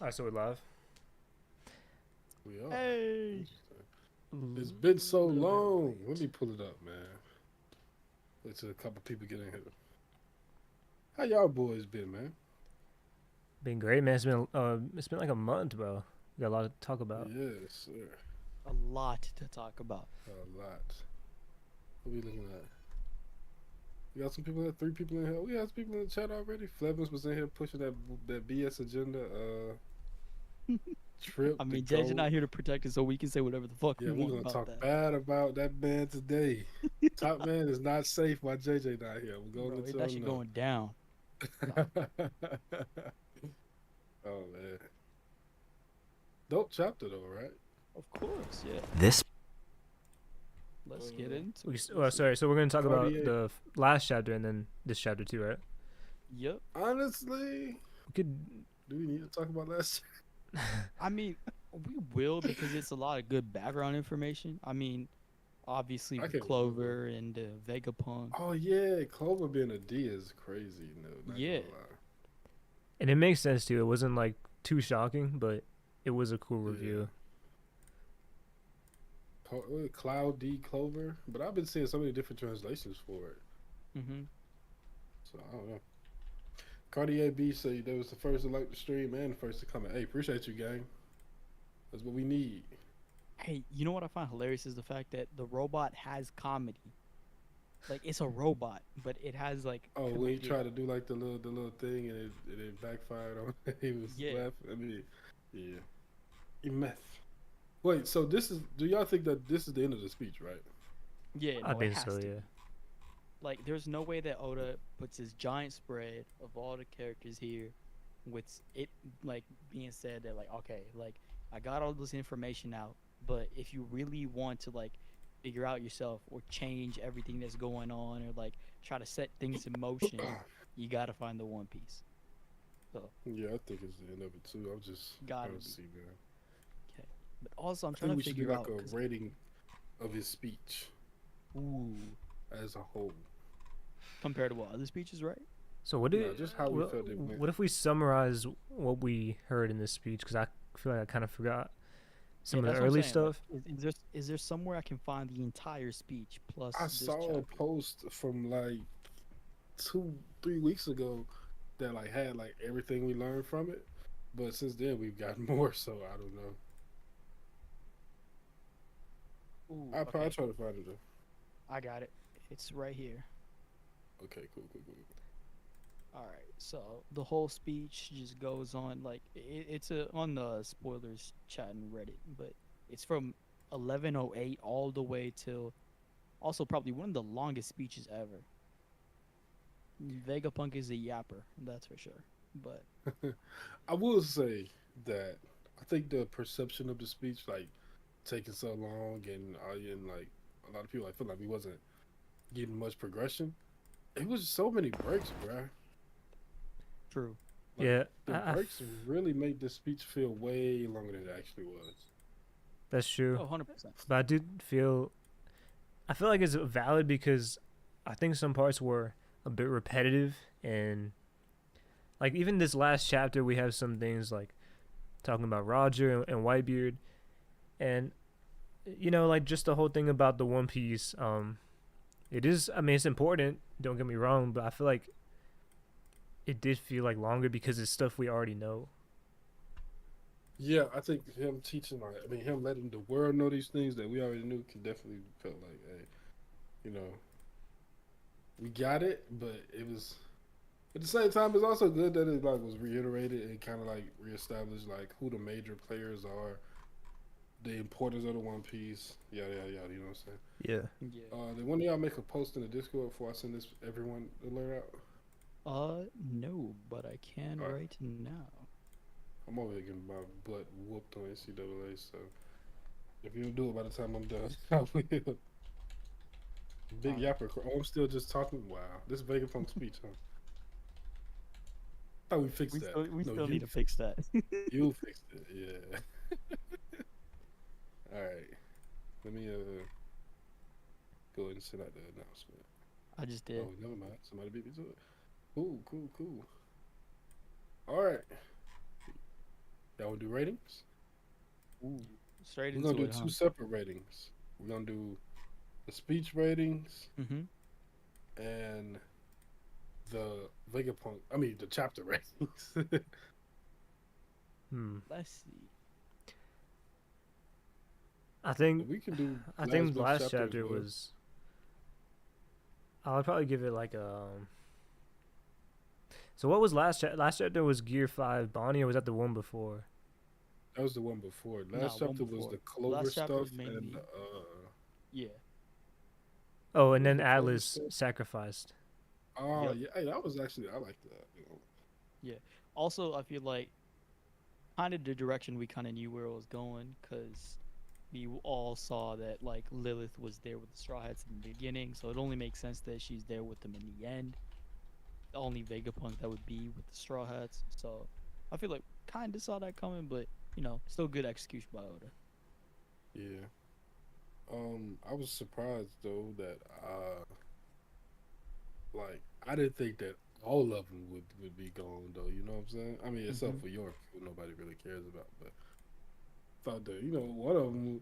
I saw it live. We are. Hey. Interesting. It's been so A little bit long. Let me late. pull it up, man. Wait till a couple people get in here. How y'all boys been, man? Been great, man. It's been like a month, bro. We got a lot to talk about. Yes, sir. A lot to talk about. A lot. What we looking at? We got some people here, 3 people in here. We got some people in the chat already. Flevins was in here pushing that BS agenda. Trip I the mean, Jay's code. not here to protect us, so we can say whatever the fuck we Yeah, we're want gonna about talk that. bad about that man today. Top man is not safe while JJ not here. We're gonna Bro, let it's y'all actually know. going down. Oh man. Dope chapter though, right? Of course, yeah. This Let's get into it. Well, sorry. So we're gonna talk about Cartier. the last chapter and then this chapter too, right? Yep. Honestly, We could. do we need to talk about last? I mean, we will because it's a lot of good background information. I mean, obviously I with can't remember. Clover and Vegapunk. Oh yeah, Clover being a D is crazy. No, not Yeah. gonna lie. And it makes sense too. It wasn't like too shocking, but it was a cool Yeah. review. Cloud D Clover, but I've been seeing so many different translations for it, Mm-hmm. so I don't know. Cartier B say that was the first to like the stream and the first to comment. Hey, appreciate you, gang. That's what we need. Hey, you know what I find hilarious is the fact that the robot has comedy. Like it's a robot, but it has like Oh, when he comedic. tried to do like the little thing and it backfired on he was Yeah. laughing. I mean, yeah, he meth. Wait, so this is? Do y'all think that this is the end of the speech, right? Yeah, I no, it think has so. to Yeah. be. Like, there's no way that Oda puts his giant spread of all the characters here, with it like being said that like, okay, like I got all this information out, but if you really want to like figure out yourself or change everything that's going on or like try to set things in motion, you gotta find the One Piece. So Yeah, I think it's the end of it too. I'm just gotta trying to be see, man. okay. But also, I'm I trying think to we should do figure like out a because rating of his speech ooh, as a whole. compared to what other speeches, right? So what No, did just how we felt it went. what if we summarize what we heard in this speech? Because I feel like I kind of forgot Yeah, some of the that's what I'm early saying. Like, stuff. is there somewhere I can find the entire speech plus I this saw a chapter? post from like 2, 3 weeks ago that like had like everything we learned from it, but since then we've gotten more. So I don't know. Ooh, I'll probably okay. try to find it though. I got it. It's right here. Okay, cool, cool, cool. All right. So the whole speech just goes on like it's on the spoilers chat and Reddit, but it's from 1108 all the way till also probably one of the longest speeches ever. Vegapunk is a yapper, that's for sure. But I will say that I think the perception of the speech, like taking so long, and like a lot of people, I feel like we wasn't getting much progression. It was so many breaks, bruh. true. Like Yeah, the breaks really made the speech feel way longer than it actually was. that's true. Oh, 100%. But I feel like it's valid because I think some parts were a bit repetitive and like even this last chapter we have some things like talking about Roger and Whitebeard and like just the whole thing about the One Piece. It is. I mean, it's important. Don't get me wrong, but I feel like it did feel like longer because it's stuff we already know. Yeah, I think him teaching, like, I mean, him letting the world know these things that we already knew could definitely felt like, hey, you know, we got it, but it was at the same time. It's also good that it like was reiterated and kind of like reestablished like who the major players are, the importance of the One Piece, yada yada yada. You know what I'm saying? Yeah. Yeah. Did one of y'all make a post in the Discord before I send this everyone alert out? No, but I can All right, right now. I'm over here getting my butt whooped on NCAA. So if you don't do it by the time I'm done, I will. Big All right. yapper. Oh, I'm still just talking. Wow, this Vegapunk speech, huh? Thought we fixed We that. still we No, still need to fix that. you fixed it. Yeah. All right. Let me go ahead and send out the announcement. I just did. Oh, never mind. Somebody beat me to it. Cool, cool, cool. All right. Y'all want to do ratings? Ooh, straight We're into gonna do it, huh? two separate ratings. We're gonna do the speech ratings Mm-hmm. and the Vegapunk. I mean, the chapter ratings. Hmm. Let's see. I think We can do I last think month's last chapter as chapter well. was. I would probably give it like a. So what was last chapter was Gear 5 Bonnie, or was that the one before? That was the one before. No, Last one chapter was before. the Clover Last chapter stuff made and me. Yeah. Oh, what and was then the Clover Atlas stuff? sacrificed. Oh Yep. yeah, hey, that was actually I like that. Yeah. Also, I feel like kind of the direction we kind of knew where it was going, because we all saw that like Lilith was there with the Straw Hats in the beginning, so it only makes sense that she's there with them in the end. The only Vegapunk that would be with the Straw Hats. So I feel like kind of saw that coming, but still good execution by Oda. Yeah. I was surprised though that like I didn't think that all of them would be gone though. You know what I'm saying? I mean, except Hmm. for York, who nobody really cares about. But thought that one of them.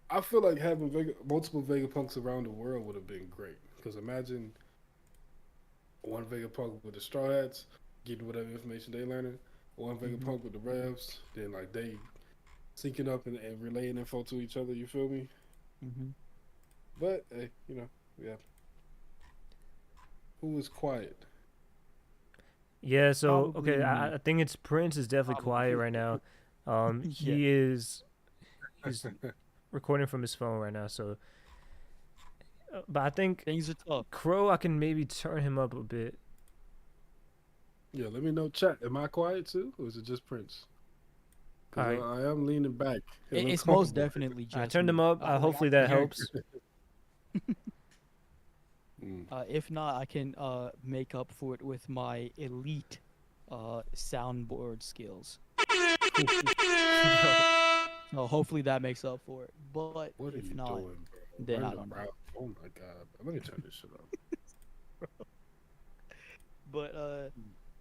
I feel like having multiple Vegapunks around the world would have been great. Because imagine one Vegapunk with the Straw Hats getting whatever information they learning, one Hmm. Vegapunk with the Revs, then like they syncing up and relaying info to each other. You feel me? Hmm. But hey, yeah. Who is quiet? Yeah, so Probably okay, me. I think it's Prince is definitely quiet Probably. right now. Yeah. He's recording from his phone right now. So, but I think Things are tough. Crow, I can maybe turn him up a bit. Yeah, let me know. Chat. Am I quiet too, or is it just Prince? All Because right, I am leaning back. It look It's most comfortable. definitely I just turned him me. up. Like I Hopefully can that hear. helps. Mm. If not, I can make up for it with my elite soundboard skills. Bro. So hopefully that makes up for it. But What are if you not, doing, bro? then I Run don't know. around. Oh my god. Let me turn this shit off. But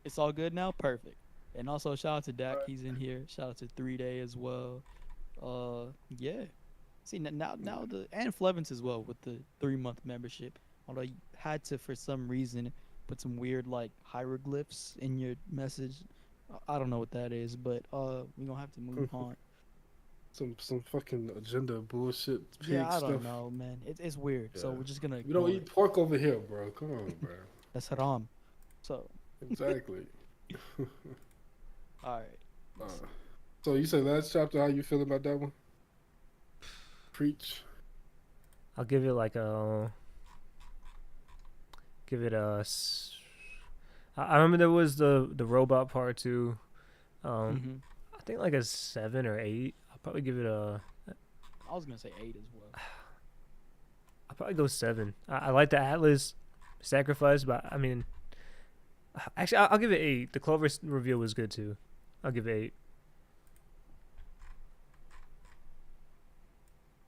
it's all good now. Perfect. And also shout out to All Dak. right. He's in here. Shout out to 3 Day as well. Yeah. See now the and Flevins as well with the 3 month membership. Although you had to for some reason put some weird like hieroglyphs in your message. I don't know what that is, but we gonna have to move on. Some fucking agenda bullshit Yeah, pig I don't stuff. know, man. It's weird. So Yeah. we're just gonna We don't ignore eat it. pork over here, bro. Come on, bro. That's haram. So Exactly. all right. Uh, Let's see. so you said last chapter. How you feel about that one? Preach. I'll give it like a. Give it a. I remember there was the robot part too. Um, Mhm. I think like a 7 or 8. I'll probably give it a. I was gonna say 8 as well. I'll probably go 7. I like the Atlas sacrifice, but I mean, actually, I'll give it 8. The Clover reveal was good too. I'll give it 8.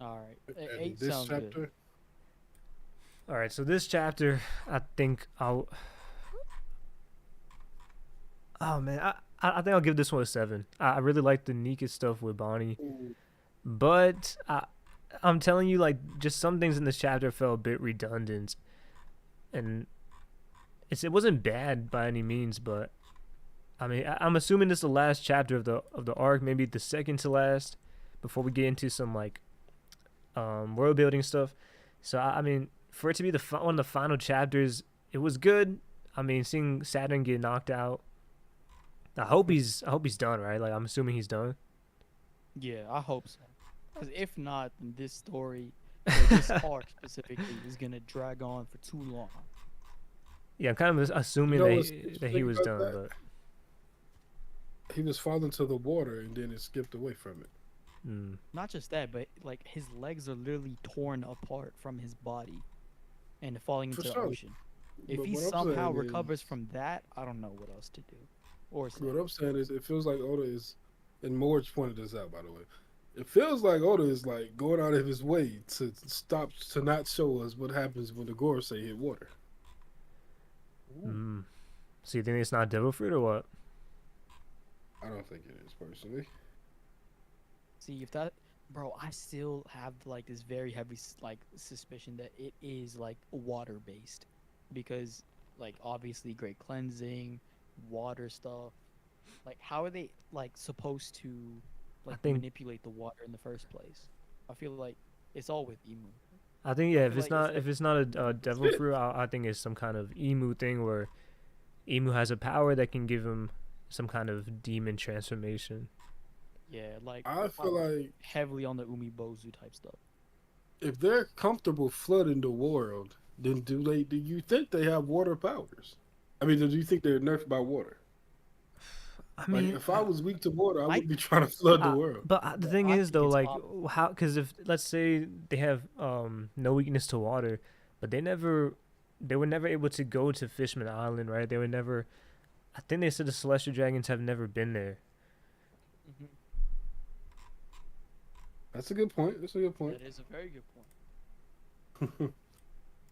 All right. And 8 this sounds good. chapter. All right, so this chapter, I think I'll. Oh man, I think I'll give this one a 7. I really like the Nika stuff with Bonnie, but I'm telling you, like, just some things in this chapter felt a bit redundant, and it wasn't bad by any means, but I mean, I'm assuming this is the last chapter of the arc, maybe the second to last, before we get into some like world building stuff. So I mean, for it to be one of the final chapters, it was good. I mean, seeing Saturn get knocked out. I hope he's done, right? Like I'm assuming he's done. Yeah, I hope so. Because if not, then this story, or this arc specifically, is gonna drag on for too long. Yeah, I'm kind of You assuming know that what's that he interesting was about done, that? but He was falling to the water and then it skipped away from it. Not just that, but like his legs are literally torn apart from his body and falling For into the sure. ocean. If But he what I'm somehow saying recovers is, from that, I don't know what else to do. Or say. what I'm saying is, it feels like Oda is, and Morge pointed this out, by the way. It feels like Oda is like going out of his way to not show us what happens when the Gorosei hit water. Ooh. so you think it's not devil fruit or what? I don't think it is personally. See if that, bro. I still have like this very heavy like suspicion that it is like water based, because like obviously great cleansing, water stuff. Like how are they like supposed to I like think manipulate the water in the first place? I feel like it's all with Emu. yeah. I If feel it's like it's not like a devil fruit, I think it's some kind of emu thing where emu has a power that can give him some kind of demon transformation. yeah, like I feel like heavily on the Umibozu type stuff. if they're comfortable flooding the world, then do you think they have water powers? I mean, do you think they're nerfed by water? I Like, mean, if I was weak to water, I I wouldn't be trying to flood the world. the thing I is think though, it's like possible. how? Because if let's say they have no weakness to water, but they were never able to go to Fishman Island, right? They were never. I think they said the celestial dragons have never been there. Hmm. That's a good point. That's a good point. That is a very good point.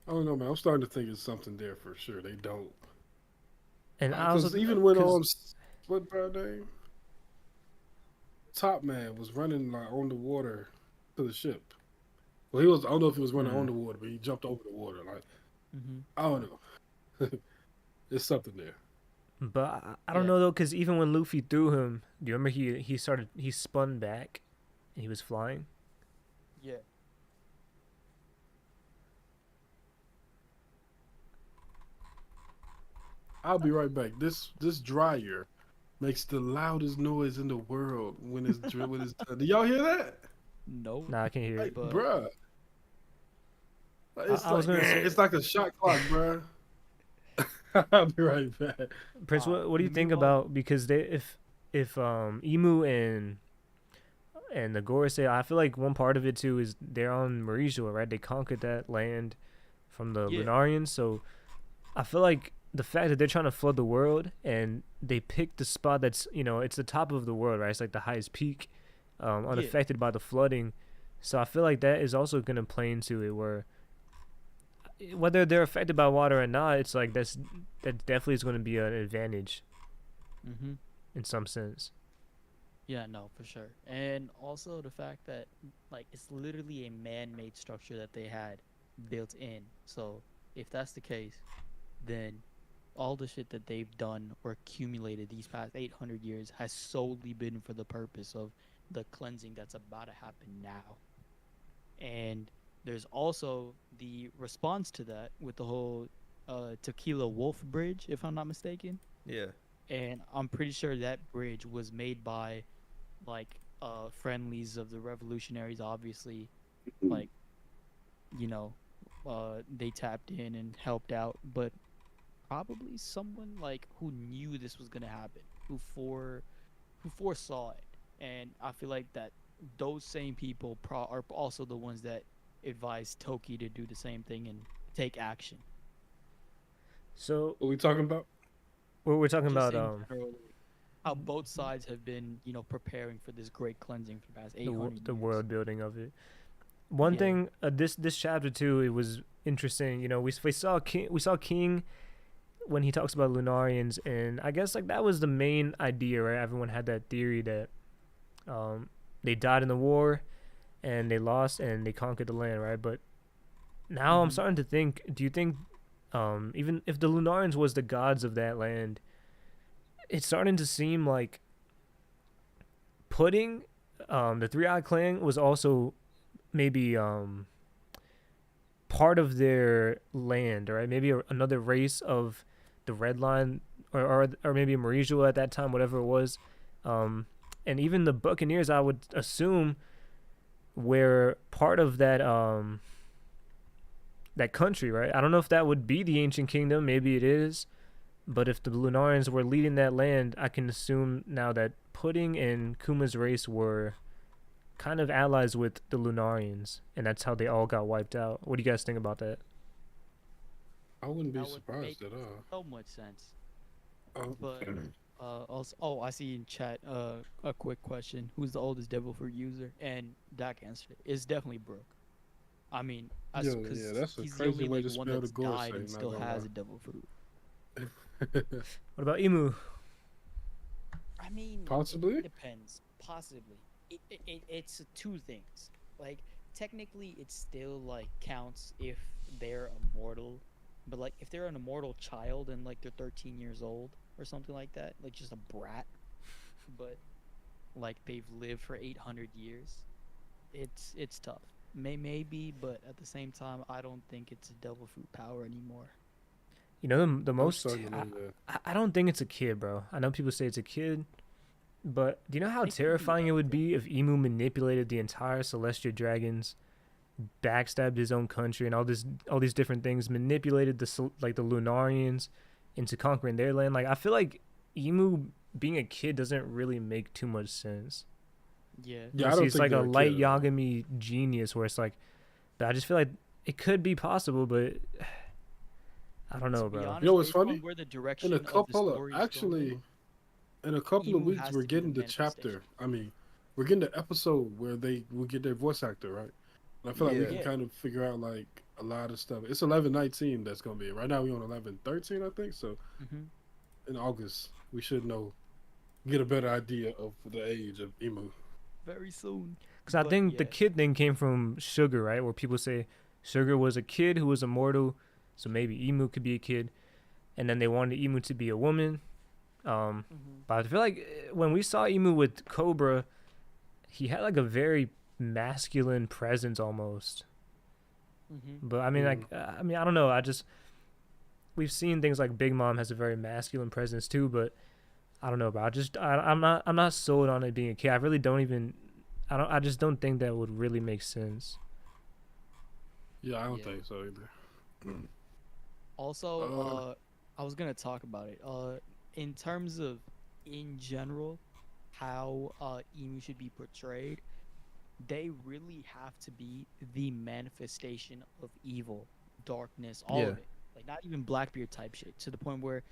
I don't know, man. I'm starting to think it's something there for sure. They don't. And I also Because even when because what bro name? Top Man was running like on the water to the ship. Well, he was. I don't know if he was running on the water, but he jumped over the water. Like Hmm. I don't know. There's something there. but I don't Yeah, know though, because even when Luffy threw him, do you remember he spun back, and he was flying. yeah. I'll be right back. This dryer makes the loudest noise in the world when it's done. Do y'all hear that? No, Nah, I can hear Like, it. but bruh, it's I was like gonna say, it's like a shot clock, bruh. I'll be right back. Prince, what do you think Mihawk. about because they if Emu and the Gorosei, I feel like one part of it too is they're on Mauritia, right? They conquered that land from the Yeah, Lunarians, so I feel like the fact that they're trying to flood the world and they picked the spot that's it's the top of the world, right? It's like the highest peak, yeah. unaffected by the flooding. So I feel like that is also gonna play into it where whether they're affected by water or not, it's like that definitely is going to be an advantage Hmm. in some sense. Yeah, no, for sure. And also the fact that like it's literally a man-made structure that they had built in. So if that's the case, then all the shit that they've done or accumulated these past 800 years has solely been for the purpose of the cleansing that's about to happen now. And there's also the response to that with the whole Tequila Wolf Bridge, if I'm not mistaken. Yeah. And I'm pretty sure that bridge was made by like friendlies of the revolutionaries, obviously. Like, you know, they tapped in and helped out, but probably someone like who knew this was gonna happen, who foresaw it. And I feel like that those same people are also the ones that advised Toki to do the same thing and take action. So What we talking about? we're talking Just about in general, how both sides have been, preparing for this great cleansing for the past 800 the years. world building of it. One Yeah. thing, this chapter too, it was interesting. We saw King when he talks about Lunarians, and I guess like that was the main idea, right? Everyone had that theory that they died in the war and they lost and they conquered the land, right? But now I'm Hmm. starting to think, do you think even if the Lunarians was the gods of that land, it's starting to seem like Pudding, the Three-Eyed Clan was also maybe part of their land, right? Maybe another race of the Red Line, or maybe Mauricio at that time, whatever it was. And even the Buccaneers, I would assume, were part of that country, right? I don't know if that would be the ancient kingdom. Maybe it is. But if the Lunarians were leading that land, I can assume now that Pudding and Kuma's race were kind of allies with the Lunarians, and that's how they all got wiped out. What do you guys think about that? I wouldn't be That would make surprised at all. so much sense. Oh, But also, oh, I see in chat a quick question: who's the oldest devil fruit user? And Dak answered it. It's definitely Brooke. I mean, yeah, because that's a he's the crazy only way like to one spell the that's died Gorosei. and Not still gonna has lie. a devil fruit. What about Emu? I mean, Possibly. it depends. Possibly. it's two things. Like technically, it still like counts if they're immortal, but like if they're an immortal child and like they're 13 years old or something like that, like just a brat, but like they've lived for 800 years, it's tough. Maybe, but at the same time, I don't think it's a devil fruit power anymore. You know, the I'm most. starting to believe that. I don't think it's a kid, bro. I know people say it's a kid, but do you know how It could be terrifying it would anything. be if Emu manipulated the entire Celestial Dragons, backstabbed his own country, and all these different things, manipulated like the Lunarians into conquering their land? Like I feel like Emu being a kid doesn't really make too much sense. Yeah. Yeah, I Unless don't he's think like a they're a light kid at all. Yagami genius, where it's like, but I just feel like it could be possible, but I don't To know, be bro. You know honest, what's based on funny? where the In a direction of the couple of story is going, actually, in a couple of Emu weeks, has we're to be the getting the manifestation. chapter. I mean, we're getting the episode where they will get their voice actor, right? And I feel like we Yeah. can Yeah. kind of figure out like a lot of stuff. It's 11:19 that's gonna be. Right now we on 11:13, I think. So Hmm. in August we should know, get a better idea of the age of Emu. Very soon. Because I But think the yeah. kid thing came from Sugar, right? Where people say Sugar was a kid who was immortal, so maybe Emu could be a kid, and then they wanted Emu to be a woman. Hmm. But I feel like when we saw Emu with Cobra, he had like a very masculine presence almost. Hmm. But I mean, Mm. like, I mean, I don't know. I just we've seen things like Big Mom has a very masculine presence too, but I don't know. But I'm not sold on it being a kid. I really don't even. I just don't think that would really make sense. Yeah, I don't Yeah. think so either. Also, Uh, I was gonna talk about it. In terms of in general, how emu should be portrayed, they really have to be the manifestation of evil, darkness, all Yeah. of it. Like not even Blackbeard type shit. To the point where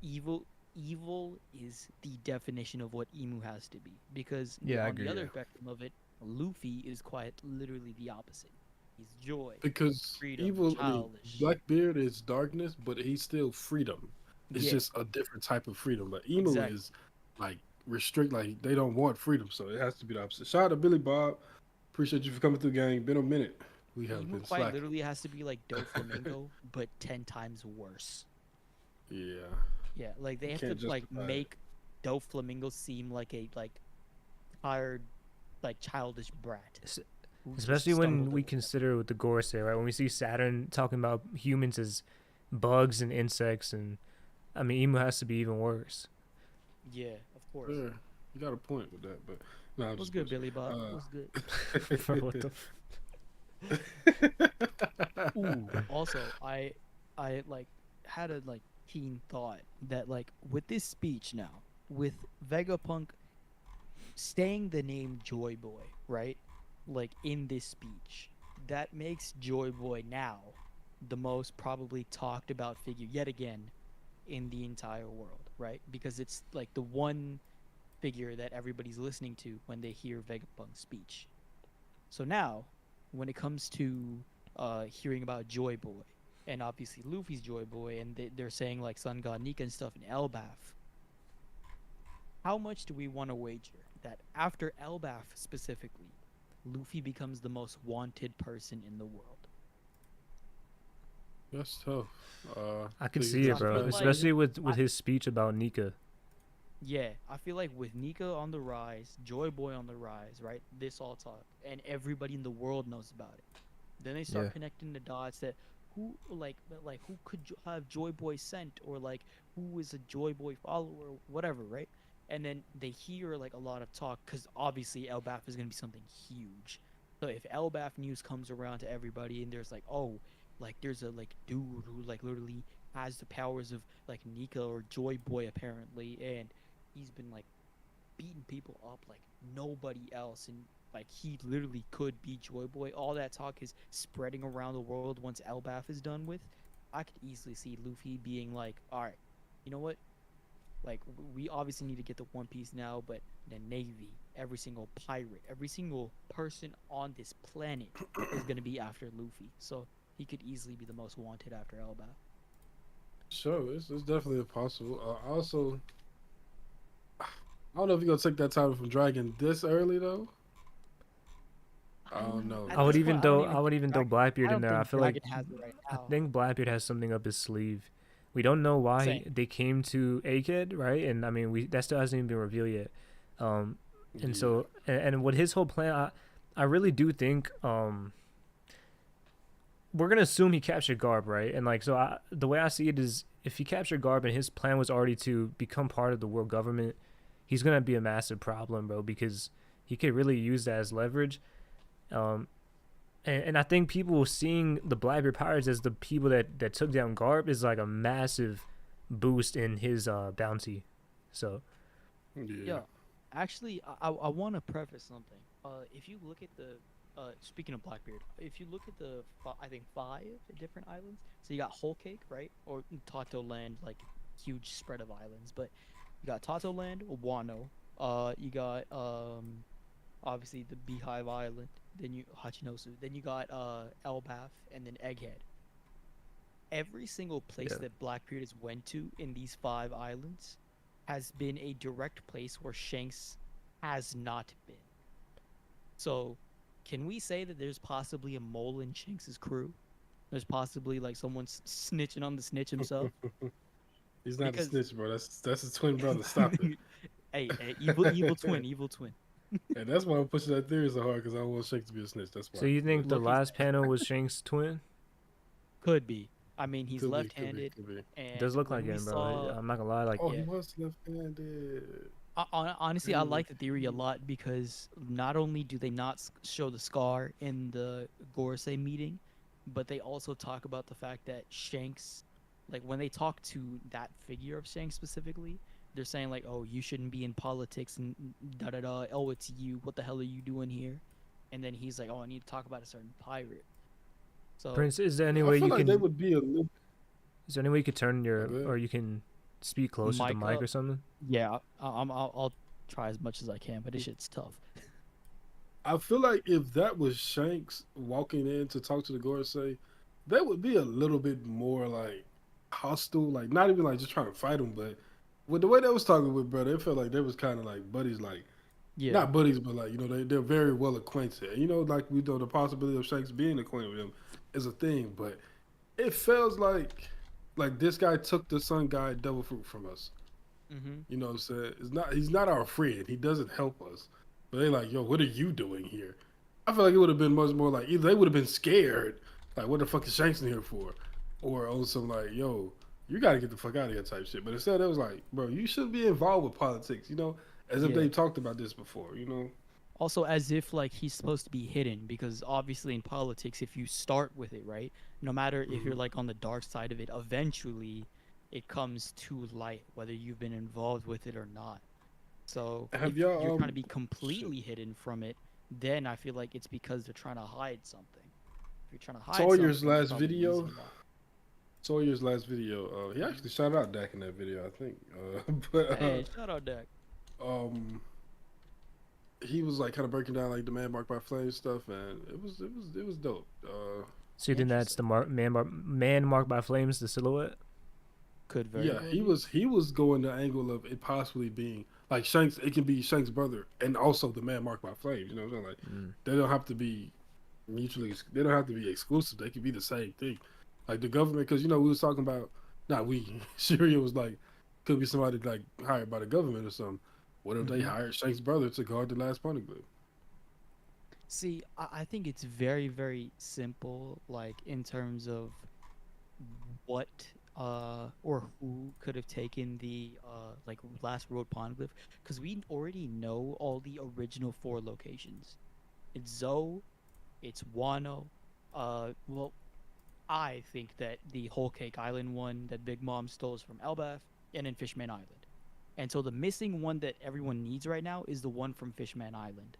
evil is the definition of what emu has to be. Because Yeah, I on the agree. other Yeah. spectrum of it, Luffy is quite literally the opposite. He's joy, because freedom, evil, I mean, childish. Blackbeard is darkness, but he's still freedom. It's Yeah, just a different type of freedom. But emo exactly. is like restrict, like they don't want freedom, so it has to be the opposite. Shout out to Billy Bob. Appreciate you for coming through, gang. Been a minute. We have Emu been quite slacking. literally has to be like Doflamingo, but 10 times worse. Yeah, Yeah, like they you have to can't like justify it. make Doflamingo seem like a like tired, like childish brat S- who just Especially when stumbled we or whatever. consider with the Gorse, right? When we see Saturn talking about humans as bugs and insects, and I mean, Emu has to be even worse. Yeah, of course. Yeah, you got a point with that, but no, I'm What's just good, bullshit. Billy Bob? What's good? Bro, what the? Ooh, also, I like had a like keen thought that like with this speech now, with Vegapunk saying the name Joy Boy, right? Like in this speech, that makes Joy Boy now the most probably talked about figure yet again in the entire world, right? Because it's like the one figure that everybody's listening to when they hear Vegapunk's speech. So now, when it comes to hearing about Joy Boy, and obviously Luffy's Joy Boy, and they're saying like Sun God Nika and stuff in Elbaf, how much do we want to wager that after Elbaf specifically, Luffy becomes the most wanted person in the world? That's tough. I can So you see Because it, I bro. feel like Especially with I, his speech about Nika. yeah, I feel like with Nika on the rise, Joy Boy on the rise, right? This all talk, and everybody in the world knows about it. Then they Yeah. start connecting the dots that who could have Joy Boy sent, or like who is a Joy Boy follower, or whatever, right? And then they hear like a lot of talk because obviously Elbaf is gonna be something huge. So if Elbaf news comes around to everybody and there's like, oh, like there's a like dude who like literally has the powers of like Nika or Joy Boy apparently, and he's been like beating people up like nobody else, and like he literally could be Joy Boy. All that talk is spreading around the world once Elbaf is done with. I could easily see Luffy being like, all right, you know what? Like we obviously need to get the One Piece now, but the Navy, every single pirate, every single person on this planet is gonna be after Luffy. So he could easily be the most wanted after Elbaf. sure, it's definitely possible. I also, I don't know if you're gonna take that title from Dragon this early though. I don't know. At this point, I don't even I would think even throw Dragon. Blackbeard I in don't there. I think feel like Dragon has it right I now. think Blackbeard has something up his sleeve. We don't know why Same. they came to Egghead, right? And I mean, we that still hasn't even been revealed yet. And Yeah. so and what his whole plan, I really do think we're gonna assume he captured Garb, right? And like, so the way I see it is, if he captured Garb and his plan was already to become part of the world government, he's gonna be a massive problem, bro, because he could really use that as leverage. Um, and I think people seeing the Blackbeard Pirates as the people that took down Garb is like a massive boost in his bounty. So Yeah. Yeah, actually, I want to preface something. If you look at the speaking of Blackbeard, if you look at the I think 5 different islands. So you got Whole Cake, right, or Tato Land, like huge spread of islands. But you got Tato Land, Wano. You got obviously the Beehive Island. Then you Hachinosu. Then you got Elbaf, and then Egghead. Every single place Yeah. that Blackbeard has went to in these 5 islands has been a direct place where Shanks has not been. So, can we say that there's possibly a mole in Shanks's crew? There's possibly like someone snitching on the snitch himself. He's not Because- a snitch, bro. That's his twin brother. Stop it. Hey, evil twin, evil twin. And that's why I'm pushing that theory so hard, because I don't want Shanks to be a snitch. That's why. so you think the Look, last panel was Shank's twin? Could be. I mean, he's Could be, left-handed, could be. and It does look when like we him, bro. saw- I'm not gonna lie, like Oh, Yeah. he was left-handed. Honestly, I Ooh. like the theory a lot because not only do they not show the scar in the Gorosei meeting, but they also talk about the fact that Shanks, like when they talk to that figure of Shanks specifically, they're saying like, "Oh, you shouldn't be in politics and da da da. Oh, it's you. What the hell are you doing here?" And then he's like, "Oh, I need to talk about a certain pirate." So Prince, is there any I way feel you like can? they would be a little. Is there any way you could turn your, Okay. or you can speak closer to the Mic mic up. or something? yeah, I'll try as much as I can, but this shit's tough. I feel like if that was Shanks walking in to talk to the Gorosei, that would be a little bit more like hostile. Like not even like just trying to fight him, but with the way they was talking with brother, it felt like they was kind of like buddies. Like Yeah, not buddies, but like they're very well acquainted. And like we know the possibility of Shanks being acquainted with him is a thing, but it feels like this guy took the Sun Guy devil fruit from us. mm-hmm. You know what I'm saying? He's not our friend. He doesn't help us. But they like, yo, what are you doing here? I feel like it would have been much more like either they would have been scared, like what the fuck is Shanks in here for? Or on some like, yo, you gotta get the fuck out of here type shit. But instead it was like, bro, you should be involved with politics, as if Yeah. they talked about this before, Also, as if like he's supposed to be hidden, because obviously in politics, if you start with it, right, no matter if you're like on the dark side of it, eventually it comes to light whether you've been involved with it or not. So Have if y'all, you're trying to be completely hidden from it, then I feel like it's because they're trying to hide something. If you're trying to hide Sawyer's something, last probably video? reason why. Sawyer's last video, he actually shouted out Dak in that video, I think. Hey, shout out Dak. He was like kind of breaking down like the man marked by flame stuff, and it was dope. So you think that's the man marked by flames, the silhouette? Could very Yeah, well he was going the angle of it possibly being like Shanks. It can be Shanks' brother and also the man marked by flames. You know what I'm saying? Like they don't have to be mutually. They don't have to be exclusive. They can be the same thing. Like the government, because we was talking about not we. Syria was like could be somebody like hired by the government or something. What if they hired Shanks' brother to guard the last poneglyph? See, I think it's very, very simple, like in terms of what or who could have taken the like last road poneglyph, because we already know all the original 4 locations. It's Zoe, it's Wano. Well, I think that the Whole Cake Island one that Big Mom stole is from Elbaf, and then Fishman Island. And so the missing one that everyone needs right now is the one from Fishman Island.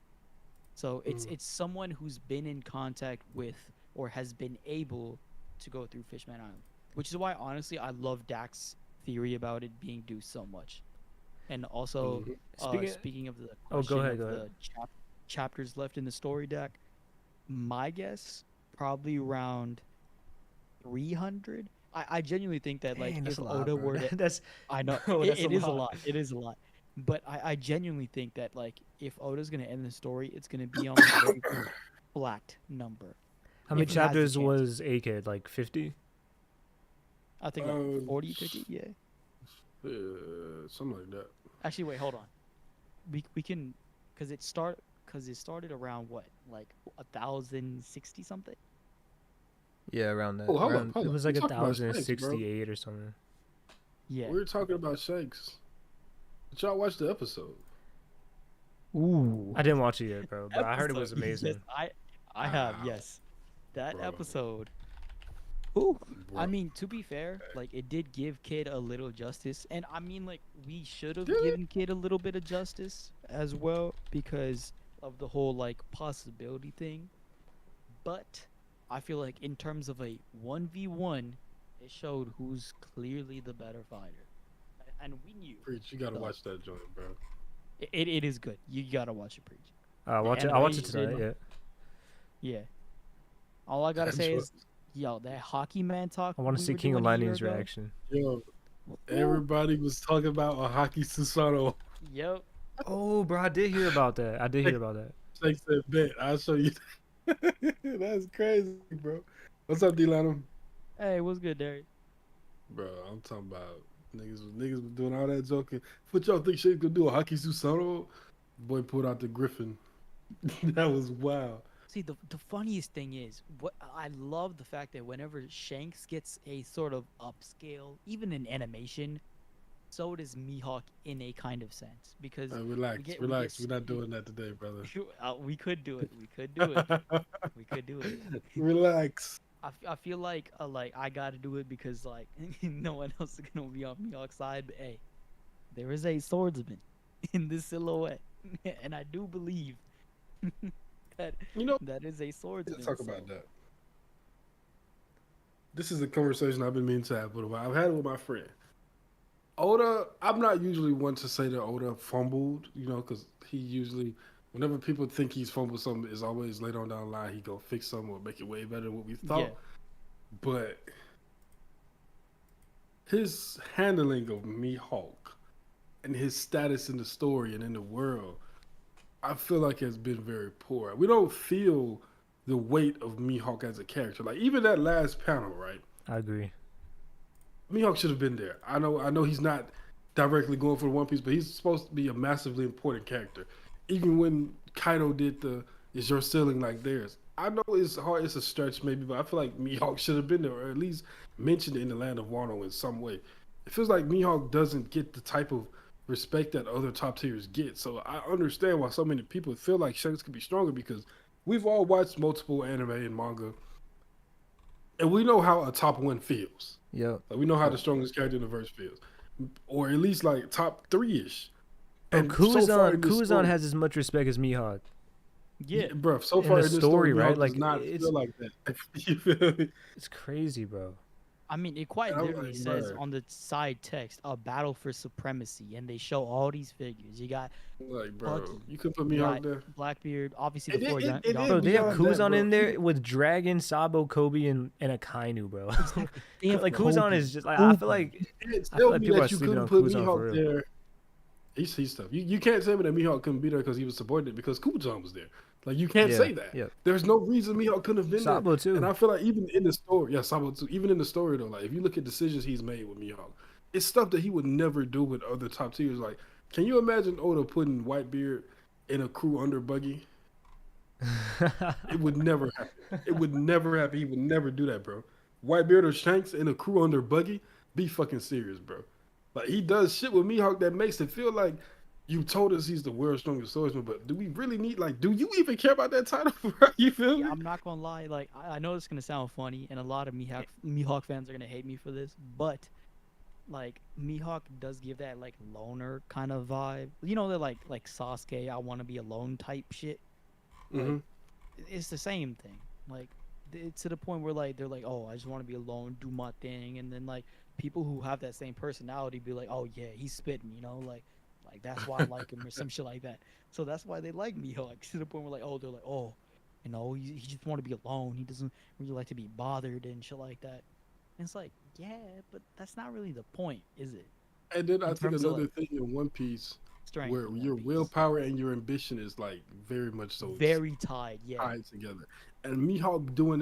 So it's someone who's been in contact with or has been able to go through Fishman Island, which is why honestly I love Dak's theory about it being due so much. And also, speaking of the Oh, go question ahead, of go the ahead. chapters left in the story deck, my guess probably around 300. I genuinely think that like Dang, that's if a lot, Oda bro. were to, That's I know Oh, that's it a is a lot. lot. It is a lot. But I genuinely think that like if Oda's gonna end the story, it's gonna be on like a very exact number. How many If it has a chapters chance. was Egghead? Like 50? I think like Uh, 40, 50. Yeah. Something like that. Actually, wait, hold on. We can, cause it started around what, like 1,060 something. Yeah, around that. Oh, hold up, Around, hold it up. was We like talking about Shanks, bro. 1,068 or something. Yeah. We were talking about Shanks. Did y'all watch the episode? Ooh. I didn't watch it yet, bro, but I heard it was Episode. Yes, amazing. I have, Wow, yes. That bro. episode. Ooh. I Bro. mean, to be fair, like it did give Kid a little justice, and I mean, like we should have Did it? given Kid a little bit of justice as well because of the whole like possibility thing. But I feel like in terms of a 1v1, it showed who's clearly the better fighter, and we knew. Preach, you gotta So, watch that joint, bro. it is good. You gotta watch it, preach. I'll watch it animation, tonight. Yeah. Yeah. All I gotta That say joint- is, yo, that hockey man talk. I want to we see were King of doing a year Lightning's ago, reaction. Yo, Ooh. everybody was talking about a hockey Susano. Yep. Oh, bro, I did hear about that. I did hear about that. Shanks said, bet, I'll show you. That's crazy, bro. What's up, D-Lanham? Hey, what's good, Derek? Bro, I'm talking about niggas was doing all that joking. What y'all think Shanks gonna do, a hockey Susano? Boy pulled out the Griffin. That was wild. See, the funniest thing is, what I love the fact that whenever Shanks gets a sort of upscale, even in animation, so does Mihawk in a kind of sense because Relax, get- relax. we get We're not doing that today, brother. we could do it. We could do it. We could do it. Relax. I feel like I gotta do it because like no one else is gonna be on Mihawk's side. But hey, there is a swordsman in this silhouette, and I do believe that You know, that is a swordsman. let's talk about so- that. This is a conversation I've been meaning to have with a while. I've had it with my friend. Oda, I'm not usually one to say that Oda fumbled, because he usually, whenever people think he's fumbled something, is always later on down the line he gonna fix something or make it way better than what we thought. Yeah. But his handling of Mihawk and his status in the story and in the world, I feel like has been very poor. We don't feel the weight of Mihawk as a character. Like even that last panel, right? I agree. Mihawk should have been there. I know he's not directly going for the One Piece, but he's supposed to be a massively important character. Even when Kaido did the "Is your ceiling like theirs?" I know it's hard, it's a stretch maybe, but I feel like Mihawk should have been there, or at least mentioned in the Land of Wano in some way. It feels like Mihawk doesn't get the type of respect that other top tiers get. So I understand why so many people feel like Shanks could be stronger because we've all watched multiple anime and manga, and we know how a top one feels. Yep. Like we know how the strongest character in the verse feels, or at least like top 3-ish. Bro, And so far in this Kuzan story- has as much respect as Mihawk. Yeah. bro. So in far the in this story, story, right? right? Like, Does not it's- feel like that. You feel me? It's crazy, bro. I mean, it quite And I'm literally like, says bruh. on the side text, "A battle for supremacy," and they show all these figures. You got Like, bro, Bucky, you could put you me got out there. Blackbeard, obviously And before it- Young. it Young- is Bro, they have beyond that, Kuzan bro. in there with Dragon, Sabo, Kobe, and a Kainu, bro. They have like Kuzan Kobe. is just like I feel like You can't I tell feel like me people are that you sleeping couldn't on put Kuzan for Mihawk real. there. He's tough. You can't tell me that Mihawk couldn't be there because he was subordinate because Kuzan was there. Like you can't Yeah, say that. yeah. There's no reason Mihawk couldn't have been Sabo there. too. And I feel like even in the story, yeah, Sabo too. Even in the story though, like if you look at decisions he's made with Mihawk, it's stuff that he would never do with other top tiers. Like, can you imagine Oda putting Whitebeard in a crew under Buggy? It would never happen. It would never happen. He would never do that, bro. Whitebeard or Shanks in a crew under Buggy? Be fucking serious, bro. Like he does shit with Mihawk that makes it feel like you told us he's the world's strongest swordsman, but do we really need do you even care about that title, bro? You feel me? Yeah, I'm not gonna lie. Like I know it's gonna sound funny, and a lot of Mihawk fans are gonna hate me for this, but like Mihawk does give that like loner kind of vibe. You know, they're like Sasuke, I want to be alone type shit. Mhm. It's the same thing. Like it's to the point where like they're like, oh, I just want to be alone, do my thing, and then like people who have that same personality be like, oh yeah, he's spitting, you know, like that's why I like him or some shit like that. So that's why they like Mihawk to the point where like, oh, they're like, oh, you know, he just want to be alone. He doesn't really like to be bothered and shit like that. And it's like, yeah, but that's not really the point, is it? And then I In think terms of, another like- thing in One Piece, strength where in One your Piece. willpower and your ambition is like very much so Very tied, yeah. tied together. And Mihawk doing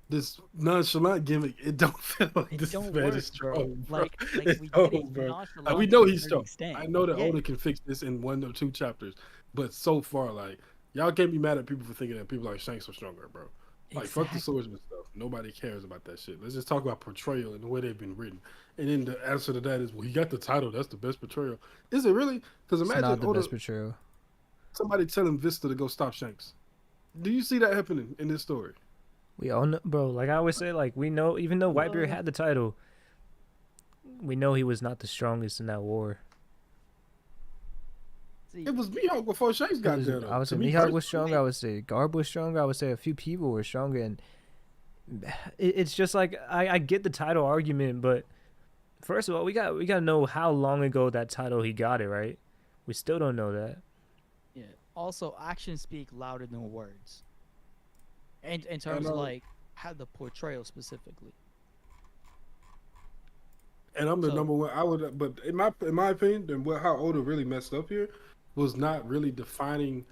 this nonchalant gimmick, it don't feel like It this don't man work, is bro. strong, bro. Like It we get it. don't, You're bro. Like, we nonchalant know to a he's certain strong. extent. I know that Yeah. Oda can fix this in 1 or 2 chapters, but so far, like, y'all can't be mad at people for thinking that people like Shanks are stronger, bro. Like, fuck the Exactly. swordsman stuff. Nobody cares about that shit. Let's just talk about portrayal and the way they've been written. And then the answer to that is, well, he got the title. That's the best portrayal. Is it really? Because It's imagine not the Oda, best portrayal. somebody telling Vista to go stop Shanks. Do you see that happening in this story? We all know, bro. Like I always say, like we know, even though Whitebeard Well, had the title, we know he was not the strongest in that war. see, It was Mihawk before Shanks got there, though. I would To say me Mihawk was strong. personally, I would say Garb was strong. I would say a few people were stronger, and it's just like I get the title argument, but first of all, we got to know how long ago that title he got it, right? We still don't know that. yeah. Also, actions speak louder than words. And in I terms of know. like how the portrayal specifically. And I'm the So number one. I would, but in my opinion, then how Oda really messed up here was not really defining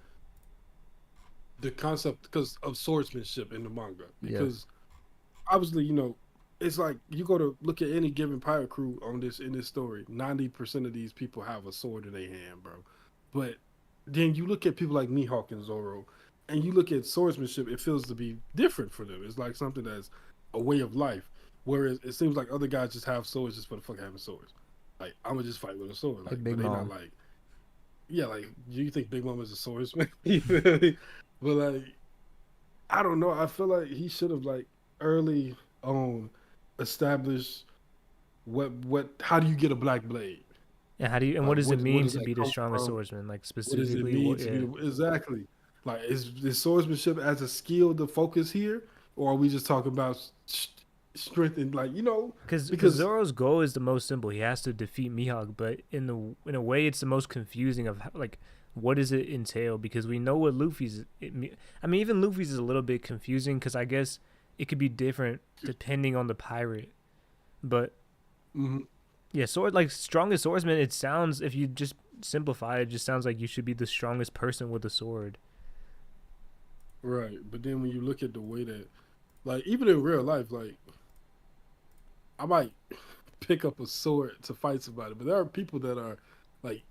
the concept because of swordsmanship in the manga. Yeah. Because obviously, it's like you go to look at any given pirate crew in this story. 90% of these people have a sword in their hand, bro. But then you look at people like Mihawk and Zoro, and you look at swordsmanship. It feels to be different for them. It's like something that's a way of life. Whereas it seems like other guys just have swords just for the fuck of having swords. Like, I'm gonna just fight with a sword. Like Like, Big but they Mom. not like, yeah, like you think Big Mom is a swordsman? You feel me? But like, I don't know. I feel like he should have like early on established how do you get a black blade? And how do you? And Like, what does it what mean does to that be the come strongest from? swordsman? Like What does it specifically, mean what? to Yeah. be exactly? Like, is swordsmanship as a skill the focus here, or are we just talking about strength and like Because because Zoro's goal is the most simple. He has to defeat Mihawk, but in a way, it's the most confusing of like what does it entail? Because we know what Luffy's. I mean, even Luffy's is a little bit confusing because I guess it could be different depending on the pirate. But mhm, yeah, strongest swordsman. It sounds, if you just simplify it, just sounds like you should be the strongest person with a sword. right. But then when you look at the way that, like, even in real life, like, I might pick up a sword to fight somebody, but there are people that are like,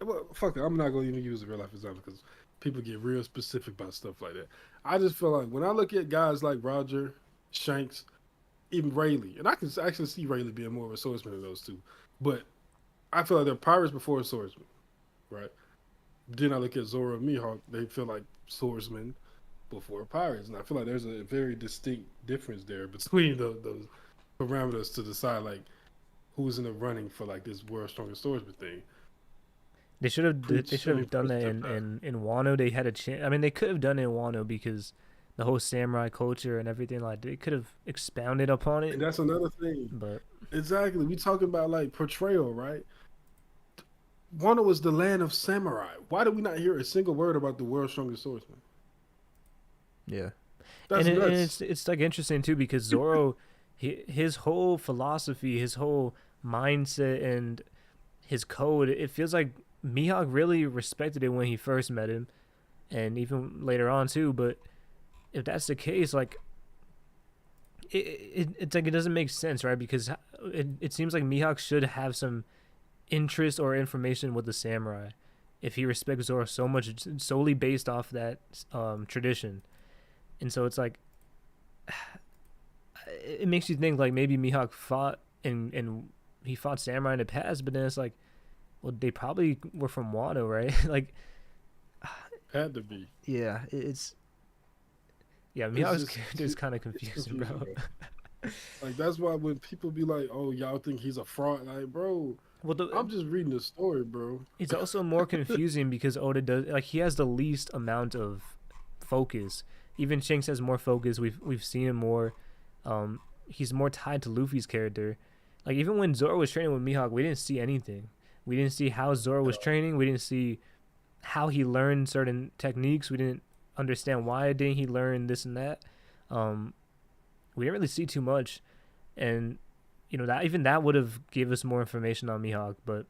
well, fuck it, I'm not going to even use a real life example because people get real specific about stuff like that. I just feel like when I look at guys like Roger, Shanks, even Rayleigh, and I can actually see Rayleigh being more of a swordsman than those two, but I feel like they're pirates before swordsmen, right? Then I look at Zoro and Mihawk, they feel like swordsmen before pirates, and I feel like there's a very distinct difference there between those parameters to decide like who's in the running for like this world's strongest swordsman thing. They should have Preach, they should have done that preach that in Wano. They had a chance. I mean, they could have done it in Wano because the whole samurai culture and everything, like they could have expounded upon And it. that's another thing. But Exactly. We talking about like portrayal, right? Wano was the land of samurai. Why did we not hear a single word about the world's strongest swordsman? yeah, That's and nuts. it's like interesting too because Zoro, his whole philosophy, his whole mindset, and his code. It feels like Mihawk really respected it when he first met him, and even later on too. But if that's the case, like it's like it doesn't make sense, right? Because it seems like Mihawk should have some interest or information with the samurai if he respects Zoro so much solely based off that tradition. And so it's like it makes you think like maybe Mihawk fought and he fought samurai in the past, but then it's like, well, they probably were from Wano, right? Like, Had to be. yeah, it's Mihawk's character is kind of confusing, bro. Like that's why when people be like, "Oh, y'all think he's a fraud," like, bro, Well, I'm just reading the story, bro. it's also more confusing because Oda does like he has the least amount of focus. Even Shanks has more focus. We've seen him more. He's more tied to Luffy's character. Like even when Zoro was training with Mihawk, we didn't see anything. We didn't see how Zoro was training. We didn't see how he learned certain techniques. We didn't understand why didn't he learn this and that. We didn't really see too much, and that would have gave us more information on Mihawk. But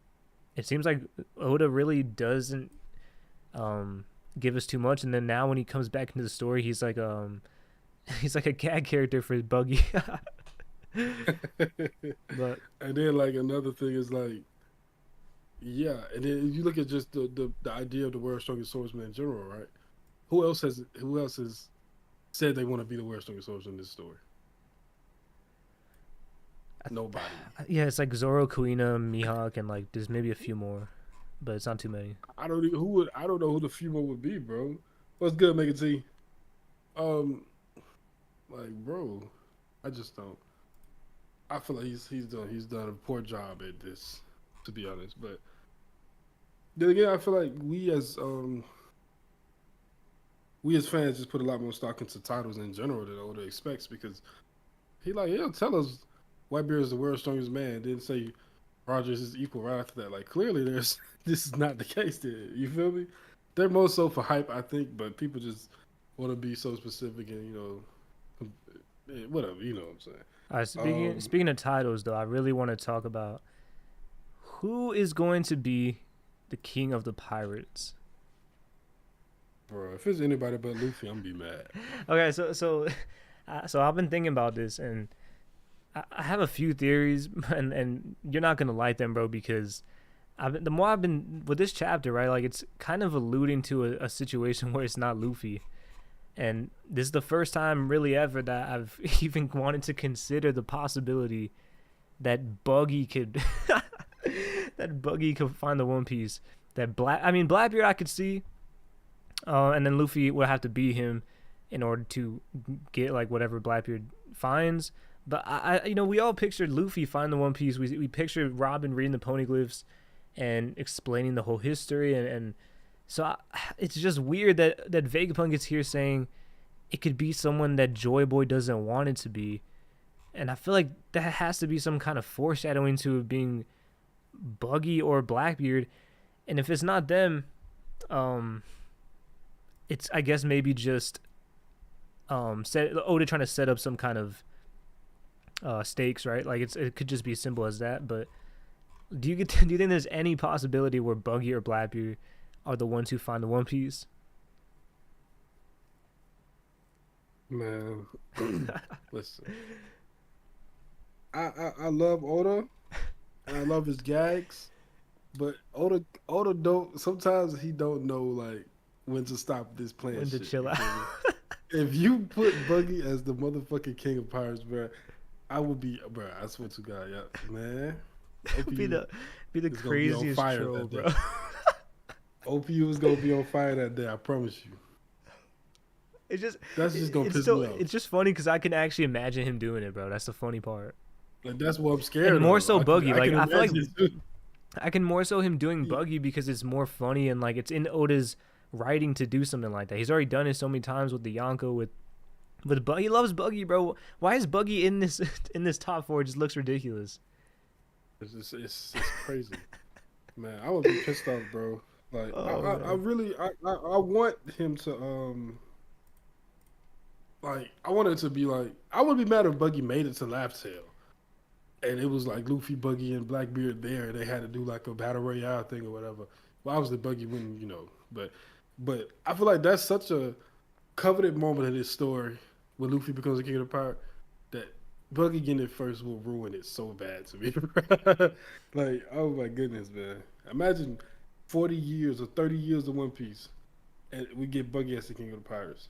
it seems like Oda really doesn't give us too much, and then now when he comes back into the story, he's like he's like a gag character for Buggy. But And then like another thing is like, yeah, and then you look at just the idea of the world's strongest swordsman in general, right? Who else has said they want to be the world's strongest swordsman in this story? Nobody. yeah, it's like Zoro, Kuina, Mihawk, and like there's maybe a few more, but it's not too many. I don't know who the few more would be, bro. What's good, Mega T? Like, bro, I just don't. I feel like he's done a poor job at this, to be honest. But then again, I feel like we as fans just put a lot more stock into titles in general than Oda expects, because he'll tell us Whitebeard is the world's strongest man, then say Rogers is equal right after that. Like, clearly this is not the case there. You feel me? They're more so for hype, I think, but people just want to be so specific and, whatever, you know what I'm saying. All right, speaking of titles, though, I really want to talk about who is going to be the king of the pirates. Bro, if it's anybody but Luffy, I'm gonna be mad. Okay, so I've been thinking about this, and I have a few theories, and you're not gonna like them, bro, because the more I've been with this chapter, right? Like, it's kind of alluding to a situation where it's not Luffy. And this is the first time really ever that I've even wanted to consider the possibility that Buggy could find the One Piece. Blackbeard I could see, and then Luffy would have to beat him in order to get like whatever Blackbeard finds. But we all pictured Luffy find the One Piece. We pictured Robin reading the poneglyphs and explaining the whole history, and so it's just weird that Vegapunk is here saying it could be someone that Joy Boy doesn't want it to be. And I feel like that has to be some kind of foreshadowing to it being Buggy or Blackbeard. And if it's not them, it's, I guess, maybe just Oda trying to set up some kind of stakes, right? Like, it could just be as simple as that. But do you think there's any possibility where Buggy or Blackbeard are the ones who find the One Piece? Man, listen. I love Oda, and I love his gags, but Oda don't. Sometimes he don't know like when to stop this plan. When to chill out. If you put Buggy as the motherfucking king of pirates, bro, I would be, bro. I swear to God, yeah, man. be the craziest troll, bro. OPU is gonna be on fire that day. I promise you. That's just gonna piss me off. It's just funny because I can actually imagine him doing it, bro. That's the funny part. Like, that's what I'm scared. And more of. so Buggy. I feel like it. I can more so him doing Buggy because it's more funny, and like it's in Oda's writing to do something like that. He's already done it so many times with the Yonko, with Buggy. He loves Buggy, bro. Why is Buggy in this top four? It just looks ridiculous. It's crazy, man. I would be pissed off, bro. Like, I really want him to like, I want it to be like, I would be mad if Buggy made it to Laugh Tale, and it was like Luffy, Buggy, and Blackbeard there. They had to do like a battle royale thing or whatever. Well, obviously Buggy wouldn't, but I feel like that's such a coveted moment in this story when Luffy becomes the king of the pirate that Buggy getting it first will ruin it so bad to me. Like, oh my goodness, man. Imagine 40 years or 30 years of One Piece, and we get Buggy as the king of the pirates.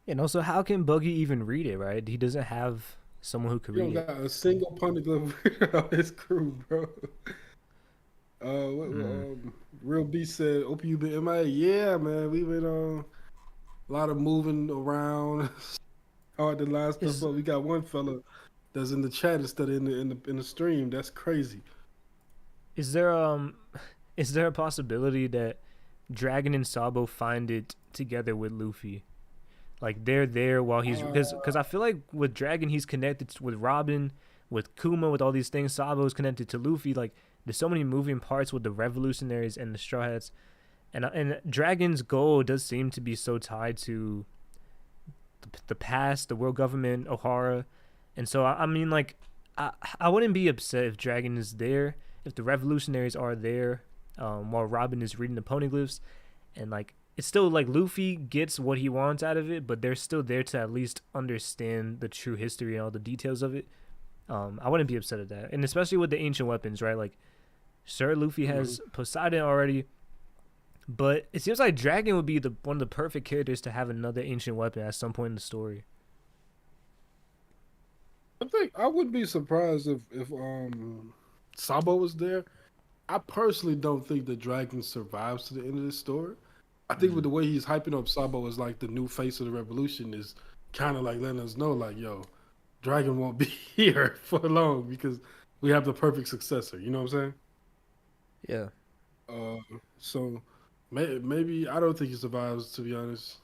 And also, how can Buggy even read it, right? He doesn't have someone who can read it. He don't got a single poneglyph on his crew, bro. Real Beast said, OPU been MIA. Yeah, man, we've been a lot of moving around. Hard to line stuff up. We got one fella that's in the chat instead of in the stream. That's crazy. Is there a possibility that Dragon and Sabo find it together with Luffy? Like, they're there while he's, because I feel like with Dragon he's connected with Robin, with Kuma, with all these things. Sabo's connected to Luffy. Like, there's so many moving parts with the revolutionaries and the Straw Hats, and Dragon's goal does seem to be so tied to the past, the world government, Ohara, and so I mean, like, I wouldn't be upset if Dragon is there, if the revolutionaries are there, while Robin is reading the poneglyphs, and like it's still like Luffy gets what he wants out of it, but they're still there to at least understand the true history and all the details of it. I wouldn't be upset at that, and especially with the ancient weapons, right? Like, sure, Luffy has Poseidon already, but it seems like Dragon would be one of the perfect characters to have another ancient weapon at some point in the story. I think I wouldn't be surprised if Sabo was there. I personally don't think the dragon survives to the end of this story. I think with the way he's hyping up Sabo as like the new face of the revolution is kind of like letting us know, like, yo, Dragon won't be here for long because we have the perfect successor. You know what I'm saying? Yeah. So maybe I don't think he survives, to be honest.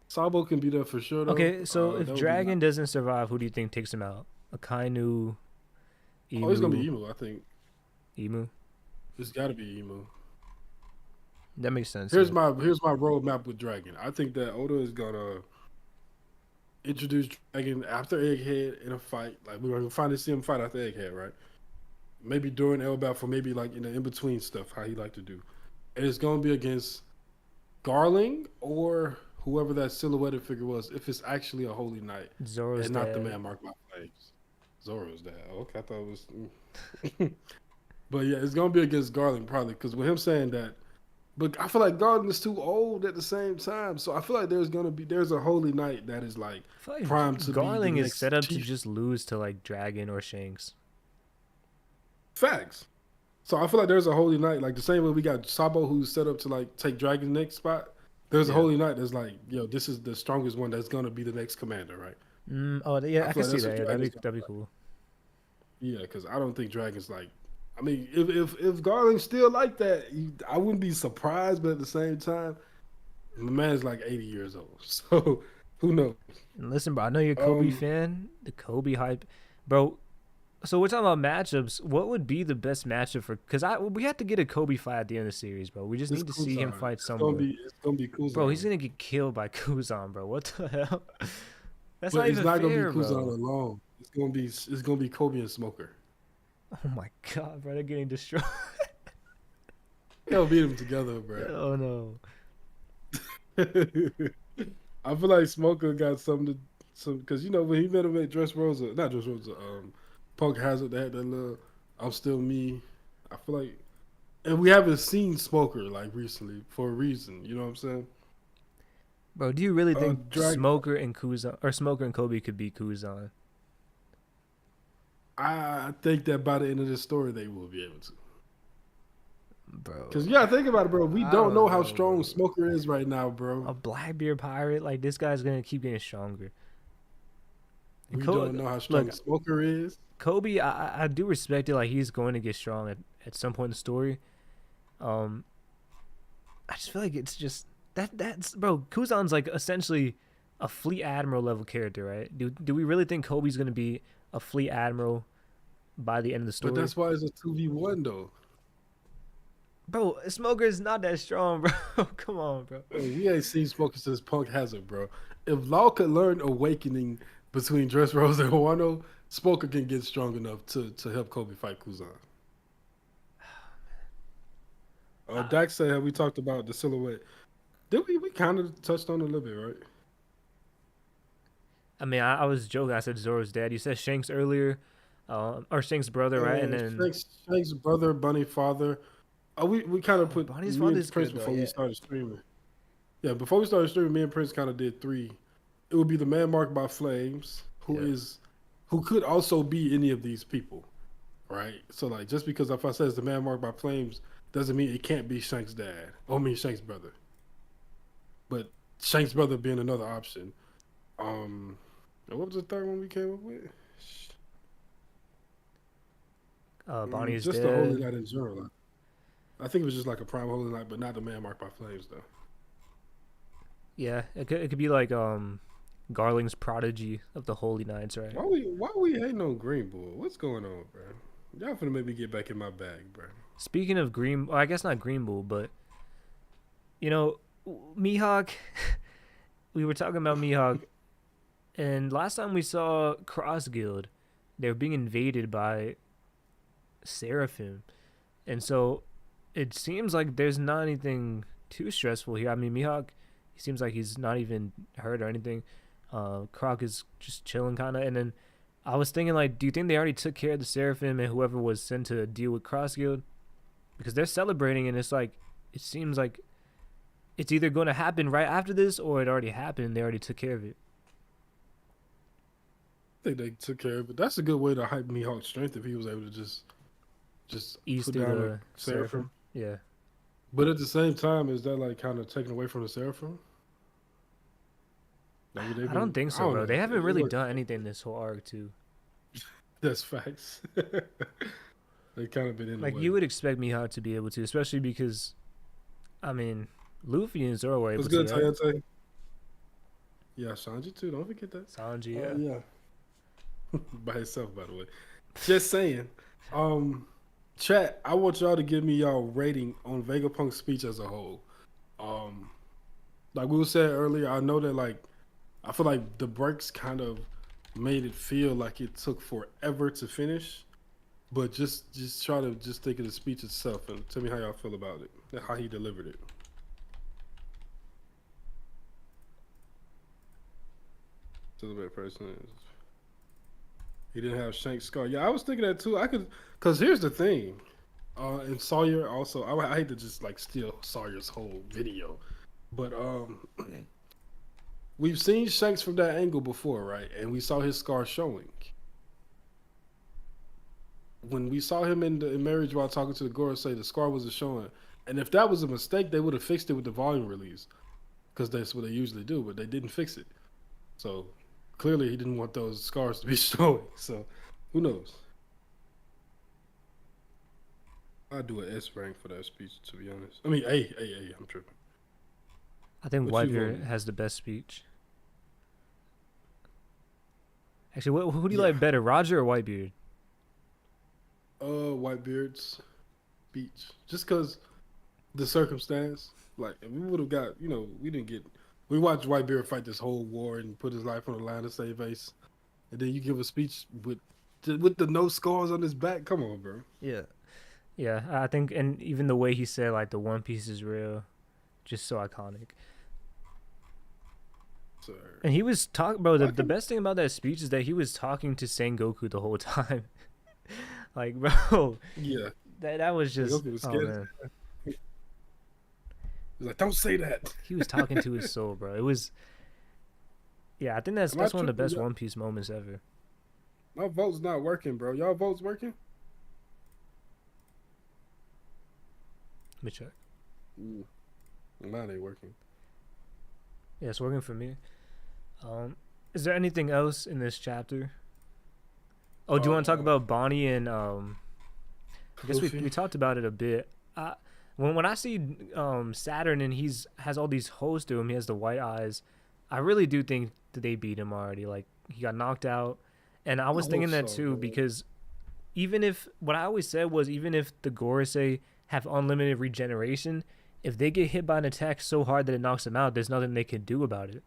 Sabo can be there for sure, though. Okay, so if Dragon doesn't survive, who do you think takes him out? Akainu, Emu? Oh, it's gonna be Emu. I think Emu. It's got to be Emu. That makes sense. Here's my roadmap with Dragon. I think that Oda is gonna introduce Dragon after Egghead in a fight. Like we're gonna finally see him fight after Egghead, right? Maybe during Elbaf, or maybe like in the in between stuff, how he like to do. And it's gonna be against Garling or whoever that silhouetted figure was, if it's actually a holy knight Zoro's and dad. not the man marked by flames. Zoro's dad. Okay, I thought it was. But yeah, it's gonna be against Garling probably because with him saying that. But I feel like Garling is too old at the same time, so I feel like there's a holy knight that is like primed to Garling be the is set up chief. to just lose to like Dragon or Shanks. Facts. So I feel like there's a holy knight, like the same way we got Sabo who's set up to like take Dragon's next spot. There's a holy knight that's like, yo, this is the strongest one that's gonna be the next commander, right? Oh yeah, I can like see that's that. what Yeah, Dragon's that'd be cool. Yeah, because I don't think Dragon's like. I mean, if Garling's still like that, I wouldn't be surprised, but at the same time, my man's like 80 years old, so who knows? And listen, bro, I know you're a Kobe fan. The Kobe hype, bro. So we're talking about matchups. What would be the best matchup for? Because we have to get a Kobe fight at the end of the series, bro. We just need to see him fight someone. It's gonna be Kuzan. Bro, he's gonna get killed by Kuzan, bro. What the hell? That's but not even not fair, gonna be Kuzan bro. alone. It's gonna be Kobe and Smoker. Oh my god, bro, they're getting destroyed. They'll beat them together, bro. Oh no. I feel like Smoker got something because you know when he met him at not Dressrosa, Punk Hazard, they had that little "I'm still me." I feel like, and we haven't seen Smoker like recently for a reason. You know what I'm saying? Bro, do you really think Smoker and Kobe could beat Kuzan? I think that by the end of this story, they will be able to. Bro. Because, think about it, bro. We don't know how strong Smoker is right now, bro. A Blackbeard pirate? Like, this guy's going to keep getting stronger. We don't know how strong Smoker is. Kobe, I do respect it. Like, he's going to get strong at some point in the story. I just feel like it's just... That's... Bro, Kuzan's, like, essentially a Fleet Admiral level character, right? Do we really think Kobe's going to be a Fleet Admiral by the end of the story? But that's why it's a 2v1, though. Bro, Smoker is not that strong, bro. Come on, bro. We ain't seen Smoker since Punk Hazard, bro. If Law could learn Awakening between Dressrosa and Wano, Smoker can get strong enough to help Kobe fight Kuzan. Dax said, we talked about the silhouette. Did we kind of touched on it a little bit, right? I mean, I was joking. I said Zoro's dad. You said Shanks earlier, or Shanks' brother, right? And then Shanks' brother, Bunny father. We kind of put Bunny's me and father's Prince good, before though, we started streaming. Yeah, before we started streaming, me and Prince kind of did 3. It would be the man marked by flames, who could also be any of these people, right? So like, just because if I say it's the man marked by flames, doesn't mean it can't be Shanks' dad. Or Shanks' brother. But Shanks' brother being another option. What was the third one we came up with? Bonnie's just dead. the Holy Knight in general. I think it was just like a prime Holy Knight, but not the man marked by flames, though. Yeah, it could be like Garling's prodigy of the Holy Knights, right? Why we hating on Green Bull? What's going on, bro? Y'all finna make me get back in my bag, bro. Speaking of I guess not Green Bull, but you know, Mihawk. We were talking about Mihawk, and last time we saw Cross Guild, they were being invaded by Seraphim, and so it seems like there's not anything too stressful here. I mean, Mihawk, he seems like he's not even hurt or anything. Croc is just chilling kind of, and then I was thinking like, do you think they already took care of the Seraphim and whoever was sent to deal with Cross Guild? Because they're celebrating, and it's like it seems like it's either going to happen right after this or it already happened and they already took care of it. I think they took care of it. That's a good way to hype Mihawk's strength if he was able to just East put of down the a Seraphim. Yeah. But at the same time, is that like kind of taken away from the Seraphim? Like, I don't think so, bro. They haven't really done anything this whole arc, too. That's facts. They kind of been in like the way. you would expect Mihawk to be able to, especially because, I mean, Luffy and Zoro were able What's good, to. Right? Tayate? Yeah, Sanji too. Don't forget that. Sanji, yeah. Yeah. By himself, by the way. Just saying. Chat, I want y'all to give me y'all rating on Vegapunk's speech as a whole. Like we said earlier, I know that like I feel like the breaks kind of made it feel like it took forever to finish. But just try to just think of the speech itself and tell me how y'all feel about it and how he delivered it. To the bad person is he didn't have Shanks scar. Yeah, I was thinking that too. I could, cause here's the thing, and Sawyer also. I hate to just like steal Sawyer's whole video, but we've seen Shanks from that angle before, right? And we saw his scar showing. When we saw him in marriage while talking to the Gora, say the scar wasn't showing, and if that was a mistake, they would have fixed it with the volume release, because that's what they usually do. But they didn't fix it, so clearly he didn't want those scars to be showing. So who knows? I'd do an S rank for that speech, to be honest. I mean, A. I'm tripping. I think What you Whitebeard voting? has the best speech. Actually, who do you like better, Roger or Whitebeard? Whitebeard's speech, just because the circumstance. Like, if we would have got, we didn't get. We watched Whitebeard fight this whole war and put his life on the line to save Ace, and then you give a speech with the no scars on his back. Come on, bro. Yeah, I think, and even the way he said like the One Piece is real, just so iconic. Sir. And he was talking, bro. The best thing about that speech is that he was talking to Sengoku the whole time. Like, bro, Yeah, that was just. Goku was Oh scared. man, He's like, don't say that. he was talking to his soul, bro. It was. Yeah, I think that's Am I one of the tripping? best Yeah. One Piece moments ever. My vote's not working, bro. Y'all votes working? Let me check. Mine ain't working. Yeah, it's working for me. Is there anything else in this chapter? Oh, do you want to talk about Bonnie and I guess Luffy? we talked about it a bit. When I see Saturn and has all these holes to him, he has the white eyes. I really do think that they beat him already. Like he got knocked out, and I was I thinking hope that so, too bro. because even if what I always said was even if the Gorosei have unlimited regeneration, if they get hit by an attack so hard that it knocks them out, there's nothing they can do about it.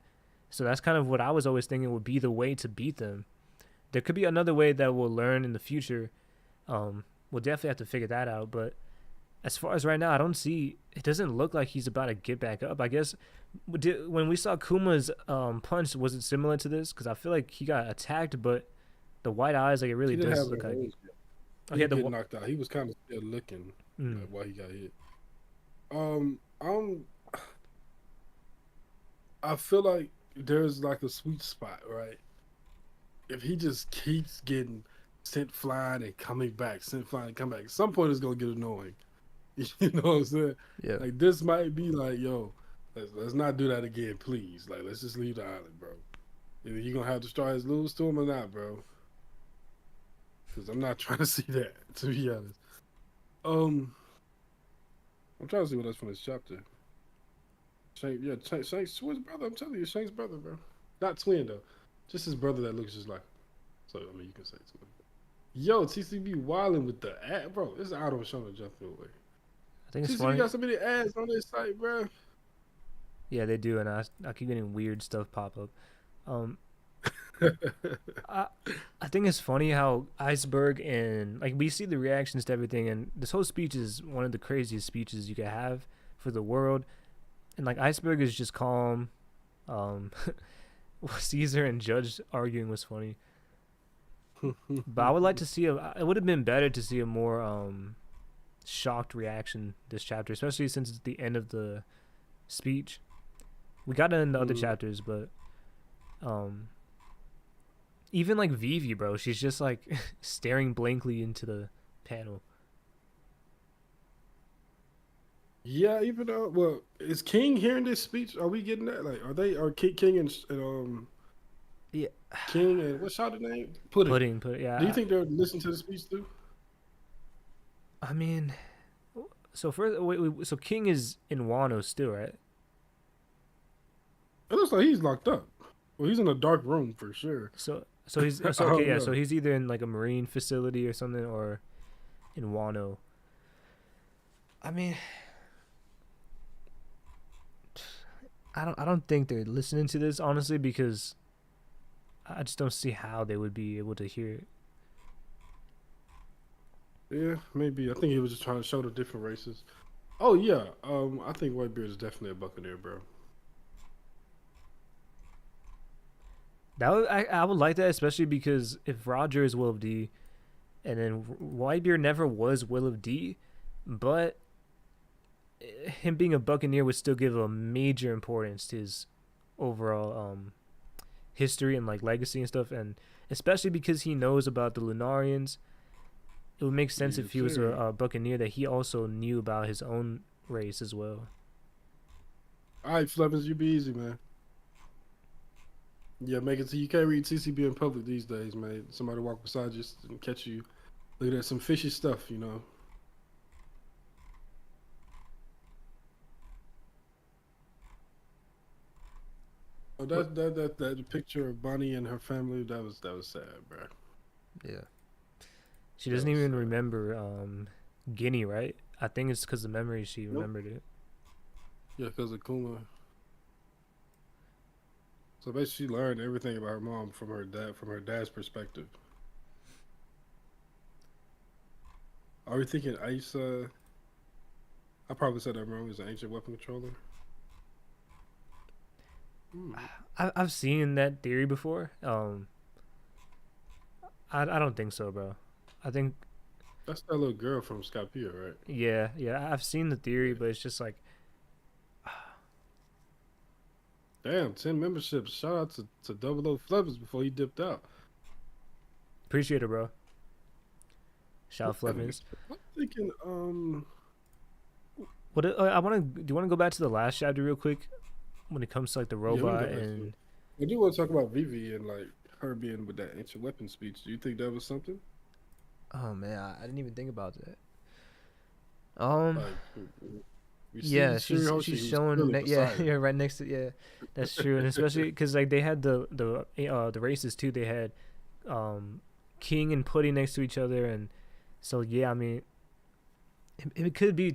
So that's kind of what I was always thinking would be the way to beat them. There could be another way that we'll learn in the future. We'll definitely have to figure that out. But as far as right now, I don't see. It doesn't look like he's about to get back up. I guess when we saw Kuma's punch, was it similar to this? Because I feel like he got attacked, but the white eyes, like it really He didn't does have look no like. holes. Oh, He he had get the. knocked out. He was kind of still looking Mm. while he got hit. I feel like there's like a sweet spot, right? If he just keeps getting sent flying and coming back, sent flying and coming back, at some point it's gonna get annoying. You know what I'm saying? Yeah. Like this might be like, yo, let's not do that again, please. Like let's just leave the island, bro. Either you gonna have the stars lose to him or not, bro. Because I'm not trying to see that, to be honest. I'm trying to see what else from this chapter. Shanks, Shanks' brother. I'm telling you, Shanks' brother, bro. Not twin though, just his brother that looks just like him. So I mean, you can say twin. Yo, TCB wilding with the ad, bro. This is out on Shona jumping away. I think it's TCB funny. got so many ads on this site, bro. Yeah, they do, and I keep getting weird stuff pop up. I I think it's funny how Iceberg and like we see the reactions to everything, and this whole speech is one of the craziest speeches you could have for the world. And like Iceberg is just calm. Um, Caesar and Judge arguing was funny, but I would like to see a. It would have been better to see a more shocked reaction this chapter, especially since it's the end of the speech. We got it in the other chapters, but um, even like Vivi, bro, she's just like staring blankly into the panel. Yeah, even though, well, is King hearing this speech? Are we getting that? Like, are King and Yeah, King and what's y'all the name? Pudding. pudding. Do you Yeah, think they're listening to the speech too? I mean, so first, so King is in Wano still, right? It looks like he's locked up. Well, he's in a dark room for sure. So he's I so okay, don't yeah. know. So he's either in like a marine facility or something, or in Wano. I mean, I don't think they're listening to this honestly because I just don't see how they would be able to hear it. Yeah, maybe. I think he was just trying to show the different races. Oh yeah, I think Whitebeard is definitely a Buccaneer, bro. I would like that, especially because if Roger is Will of D, and then Whitebeard never was Will of D, but him being a Buccaneer would still give a major importance to his overall history and like legacy and stuff, and especially because he knows about the Lunarians, it would make sense Yes, if he was sir. a Buccaneer that he also knew about his own race as well. All right, Flevins, you be easy, man. Yeah, make it so you can't read CCB in public these days, man. Somebody walk beside you and catch you looking at some fishy stuff, you know. Oh, What? that picture of Bonnie and her family, that was sad, bro. Yeah. She That doesn't was even sad. remember Guinea, right? I think it's because of memory she Nope. remembered it. Yeah, because of Kuma. So basically, she learned everything about her mom from her dad's perspective. Are we thinking Ice? I probably said that wrong. Is an ancient weapon controller? Hmm. I've seen that theory before. I don't think so, bro. I think That's that little girl from Skypiea, right? yeah. I've seen the theory, Yeah. but it's just like Damn, 10 memberships. Shout out to Double O Flippers before he dipped out. appreciate it, bro. Shout Flevins. I'm thinking, What I want to do? You want to go back to the last chapter real quick when it comes to like the yeah, we can robot go back to it. and I do want to talk about Vivi and like her being with that ancient weapon speech. Do you think that was something? oh man, I didn't even think about that. Like, we see Yeah, Shirahoshi, she's who's showing clearly yeah beside yeah her. right next to yeah, that's true, and especially because like they had the races too. They had King and Putty next to each other, and so yeah, I mean it could be.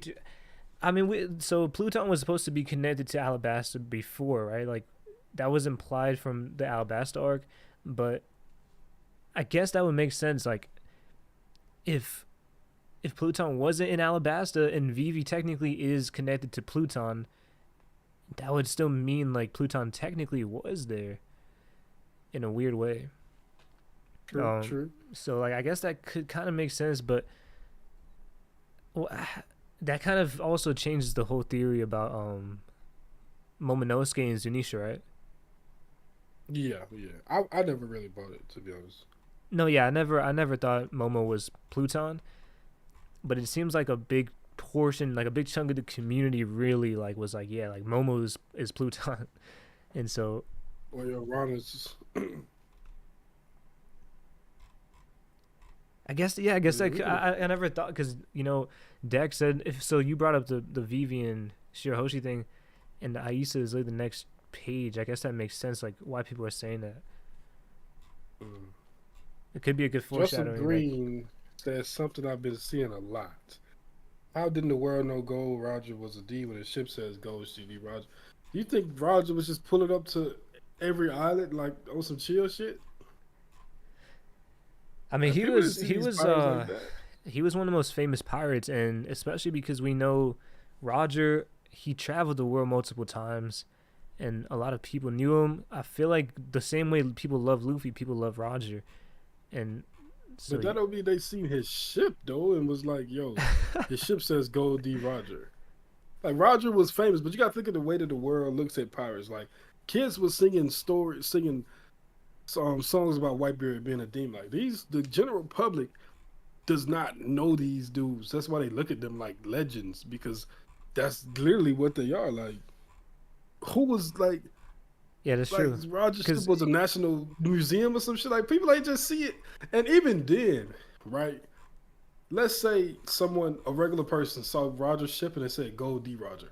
I mean, so Pluton was supposed to be connected to Alabasta before, right? Like that was implied from the Alabasta arc, but I guess that would make sense. Like if Pluton wasn't in Alabasta and Vivi technically is connected to Pluton, that would still mean like Pluton technically was there in a weird way. True, Um, true. so like I guess that could kind of make sense, but well, that kind of also changes the whole theory about Momonosuke and Zunisha, right? Yeah, yeah. I never really bought it, to be honest. No, yeah, I never thought Momo was Pluton, but it seems like a big portion, like a big chunk of the community, really like was like, yeah, like Momo is Pluton, and so Or your Rana's. I guess yeah, I guess Yeah, we can. I never thought because Dex said if so you brought up the Vivi and Shirahoshi thing, and the Aisa is like the next page. I guess that makes sense, like why people are saying that. Mm. It could be a good Justin foreshadowing. Like, Green says something I've been seeing a lot. How didn't the world know Gold Roger was a D when his ship says Gold CD Roger? Do you think Roger was just pulling up to every island like on some chill shit? I mean, Like, he people didn't was see he these was pirates like that. he was one of the most famous pirates, and especially because we know Roger, he traveled the world multiple times, and a lot of people knew him. I feel like the same way people love Luffy, people love Roger, and so But that don't mean they seen his ship though and was like, "Yo, his ship says Gold D Roger." Like Roger was famous, but you got to think of the way that the world looks at pirates. Like kids was singing songs about Whitebeard being a demon. Like the general public does not know these dudes. That's why they look at them like legends because that's literally what they are. Like who was yeah, that's like true. Roger ship Because was a national museum or some shit. Like people ain't just see it, and even then, right? Let's say a regular person, saw Roger's ship and it said Gold D Roger.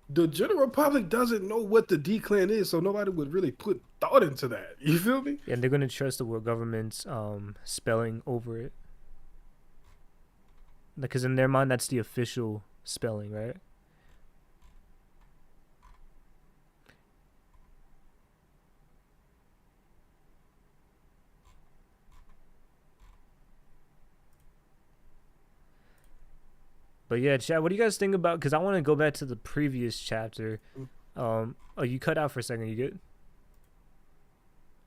The general public doesn't know what the D clan is, so nobody would really put thought into that. You feel me? yeah, they're gonna trust the world government's spelling over it, because in their mind that's the official spelling, right? But yeah, Chad, what do you guys think about? Because I want to go back to the previous chapter. Oh, you cut out for a second. You good?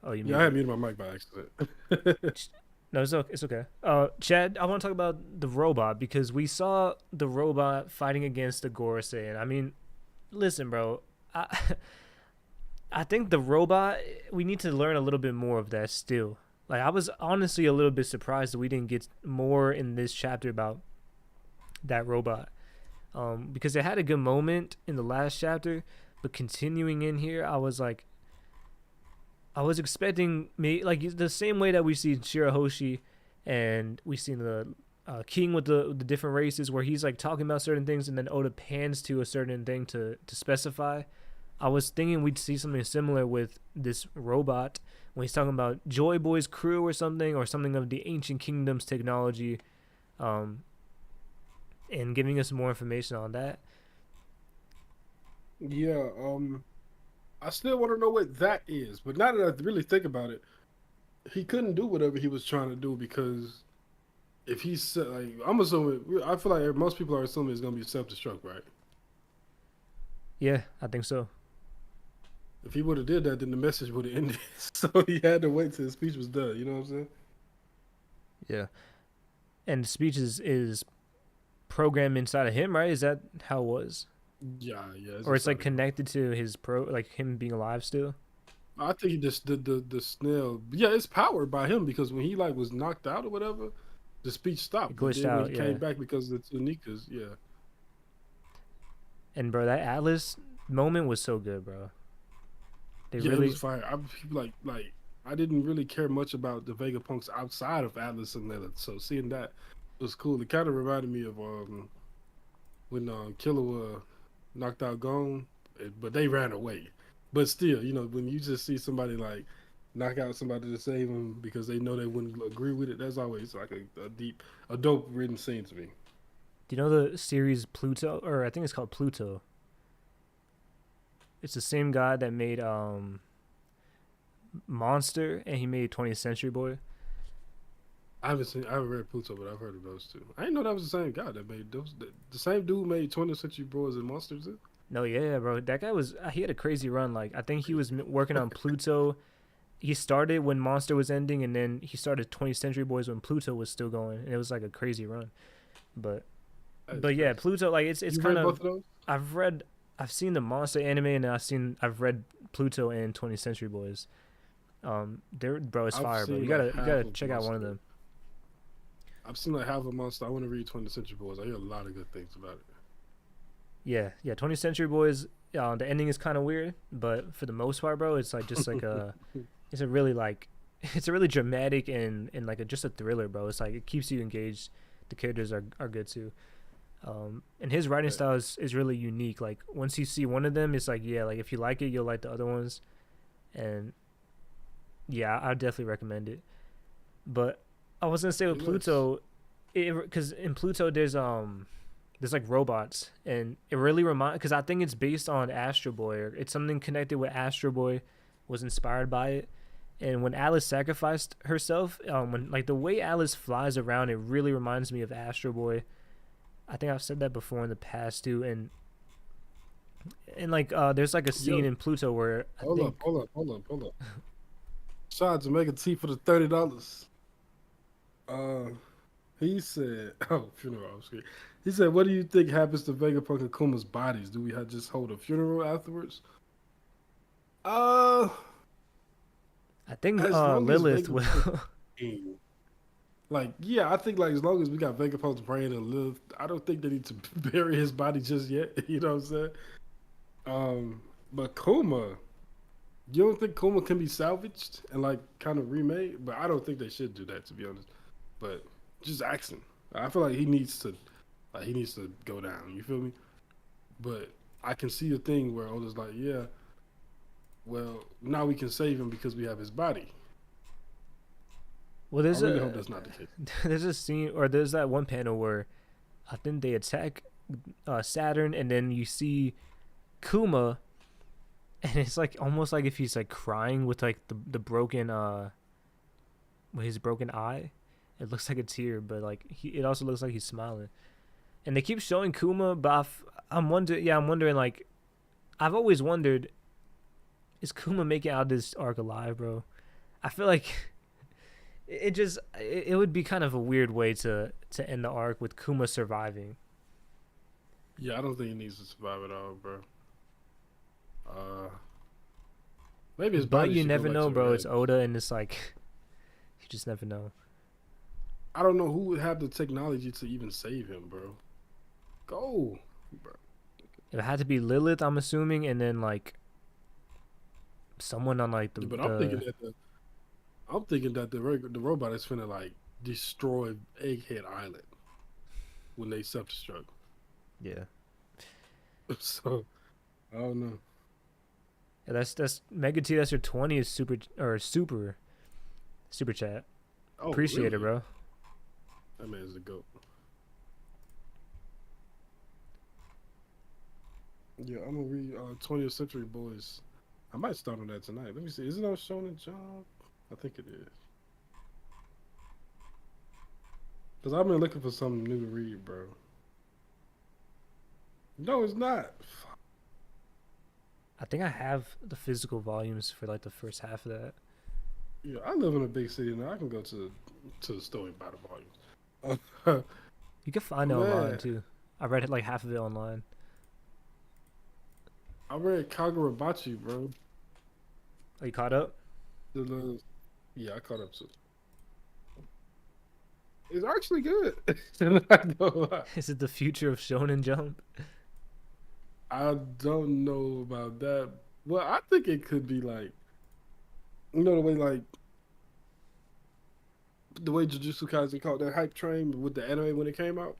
Oh, you Yeah, I had muted. muted my mic by accident. No, it's okay. Chad, I want to talk about the robot because we saw the robot fighting against the Gorosei, and I mean, listen, bro, I I think the robot, we need to learn a little bit more of that still. Like I was honestly a little bit surprised that we didn't get more in this chapter about that robot. Because it had a good moment in the last chapter, but continuing in here, I was expecting me like the same way that we see Shirahoshi, and we seen the king with the different races, where he's like talking about certain things, and then Oda pans to a certain thing to specify. I was thinking we'd see something similar with this robot when he's talking about Joy Boy's crew or something of the ancient kingdom's technology, um, and giving us more information on that. Yeah, I still want to know what that is, but now that I really think about it, he couldn't do whatever he was trying to do because if he said, like, I'm assuming, I feel like most people are assuming it's gonna be self-destruct, right? Yeah, I think so. If he would have did that, then the message would have ended. So he had to wait till his speech was done. You know what I'm saying? Yeah, and speech is programmed inside of him, right? Is that how it was? Yeah, yeah. Or it's like inside of him. connected to his like him being alive still? I think he just the snail. Yeah, it's powered by him because when he like was knocked out or whatever, the speech It stopped. But glitched then when out, he yeah. came back because of the Tunikas, yeah. And bro, that Atlas moment was so good, bro. They Yeah, it really was fire. I like I didn't really care much about the Vegapunks outside of Atlas and Lilith, so seeing that was cool. It kind of reminded me of when Killua knocked out Gon, but they ran away. But still, you know, when you just see somebody like knock out somebody to save them because they know they wouldn't agree with it, that's always like a dope written scene to me. do you know the series Pluto, or I think it's called Pluto? It's the same guy that made Monster, and he made 20th Century Boy. I haven't read Pluto, but I've heard of those two. I didn't know that was the same guy that made those. The same dude made 20th Century Boys and Monsters. Too? No, yeah, bro. That guy was he had a crazy run. Like I think he was working on Pluto. He started when Monster was ending, and then he started 20th Century Boys when Pluto was still going, and it was like a crazy run. But That's but yeah, crazy. Pluto, like it's You kind read both of, of those? I've seen the Monster anime, and I've read Pluto and 20th Century Boys. They're bro, it's I've fire, bro. seen You like gotta half of check out one of Monster. them. I've seen like half of Monster. I want to read 20th Century Boys. I hear a lot of good things about it. Yeah, 20th Century Boys. The ending is kind of weird, but for the most part, bro, it's like just like it's a really like, it's a really dramatic and like just a thriller, bro. It's like it keeps you engaged. The characters are good too. And his writing style is really unique. Like once you see one of them, it's like yeah, like if you like it, you'll like the other ones, and yeah, I definitely recommend it. But I was gonna say with It looks. Pluto, because in Pluto there's like robots, and it really because I think it's based on Astro Boy, or it's something connected with Astro Boy, was inspired by it, And when Alice sacrificed herself, when like the way Alice flies around, it really reminds me of Astro Boy. I think I've said that before in the past too. And like there's like a scene Yo, in Pluto where I hold think up, hold up, hold up, hold up. Shout out to Mega T for the $30. He said, "Oh, funeral." I'm scared. He said, "What do you think happens to Vegapunk and Kuma's bodies? Do we have just hold a funeral afterwards?" Uh, I think as long as Lilith will. Vegapunk, like, yeah, I think like as long as we got Vegapunk's brain and live, I don't think they need to bury his body just yet. You know what I'm saying? But Kuma, you don't think Kuma can be salvaged and like kind of remade? But I don't think they should do that, to be honest. But just asking. I feel like he needs to go down. You feel me? But I can see the thing where Oda's like, yeah, well, now we can save him because we have his body. Well, I really hope that's not the case. there's a scene, or there's that one panel where I think they attack Saturn, and then you see Kuma, and it's like almost like if he's like crying with like the broken with his broken eye. It looks like a tear, but like it also looks like he's smiling. And they keep showing Kuma, but I'm wondering like, I've always wondered, is Kuma making out this arc alive, bro? I feel like it would be kind of a weird way to end the arc with Kuma surviving. Yeah, I don't think he needs to survive at all, bro. Maybe his But body you should never go back know, to bro. red. It's Oda, and it's like you just never know. I don't know who would have the technology to even save him, bro. Go, bro. It had to be Lilith, I'm assuming, and then like someone on like the. But I'm thinking that the robot is finna like destroy Egghead Island when they self-destruct. Yeah. So I don't know. Yeah, that's Mega T. That's your 20th super chat. Oh, Appreciate it, really? bro. That man's a goat. Yeah, I'm gonna read 20th Century Boys. I might start on that tonight. Let me see. Is it on Shonen Jump? I think it is. Cause I've been looking for something new to read, bro. No, it's not. I think I have the physical volumes for like the first half of that. Yeah, I live in a big city now. I can go to the store and buy the volumes. You can find it Man. online too. I read it like half of it online. I read Kagurabachi, bro. Are you caught up? Yeah, I caught up to it. It's actually good. Not gonna lie. Is it the future of Shonen Jump? I don't know about that. Well, I think it could be like, you know, the way Jujutsu Kaisen caught that hype train with the anime when it came out.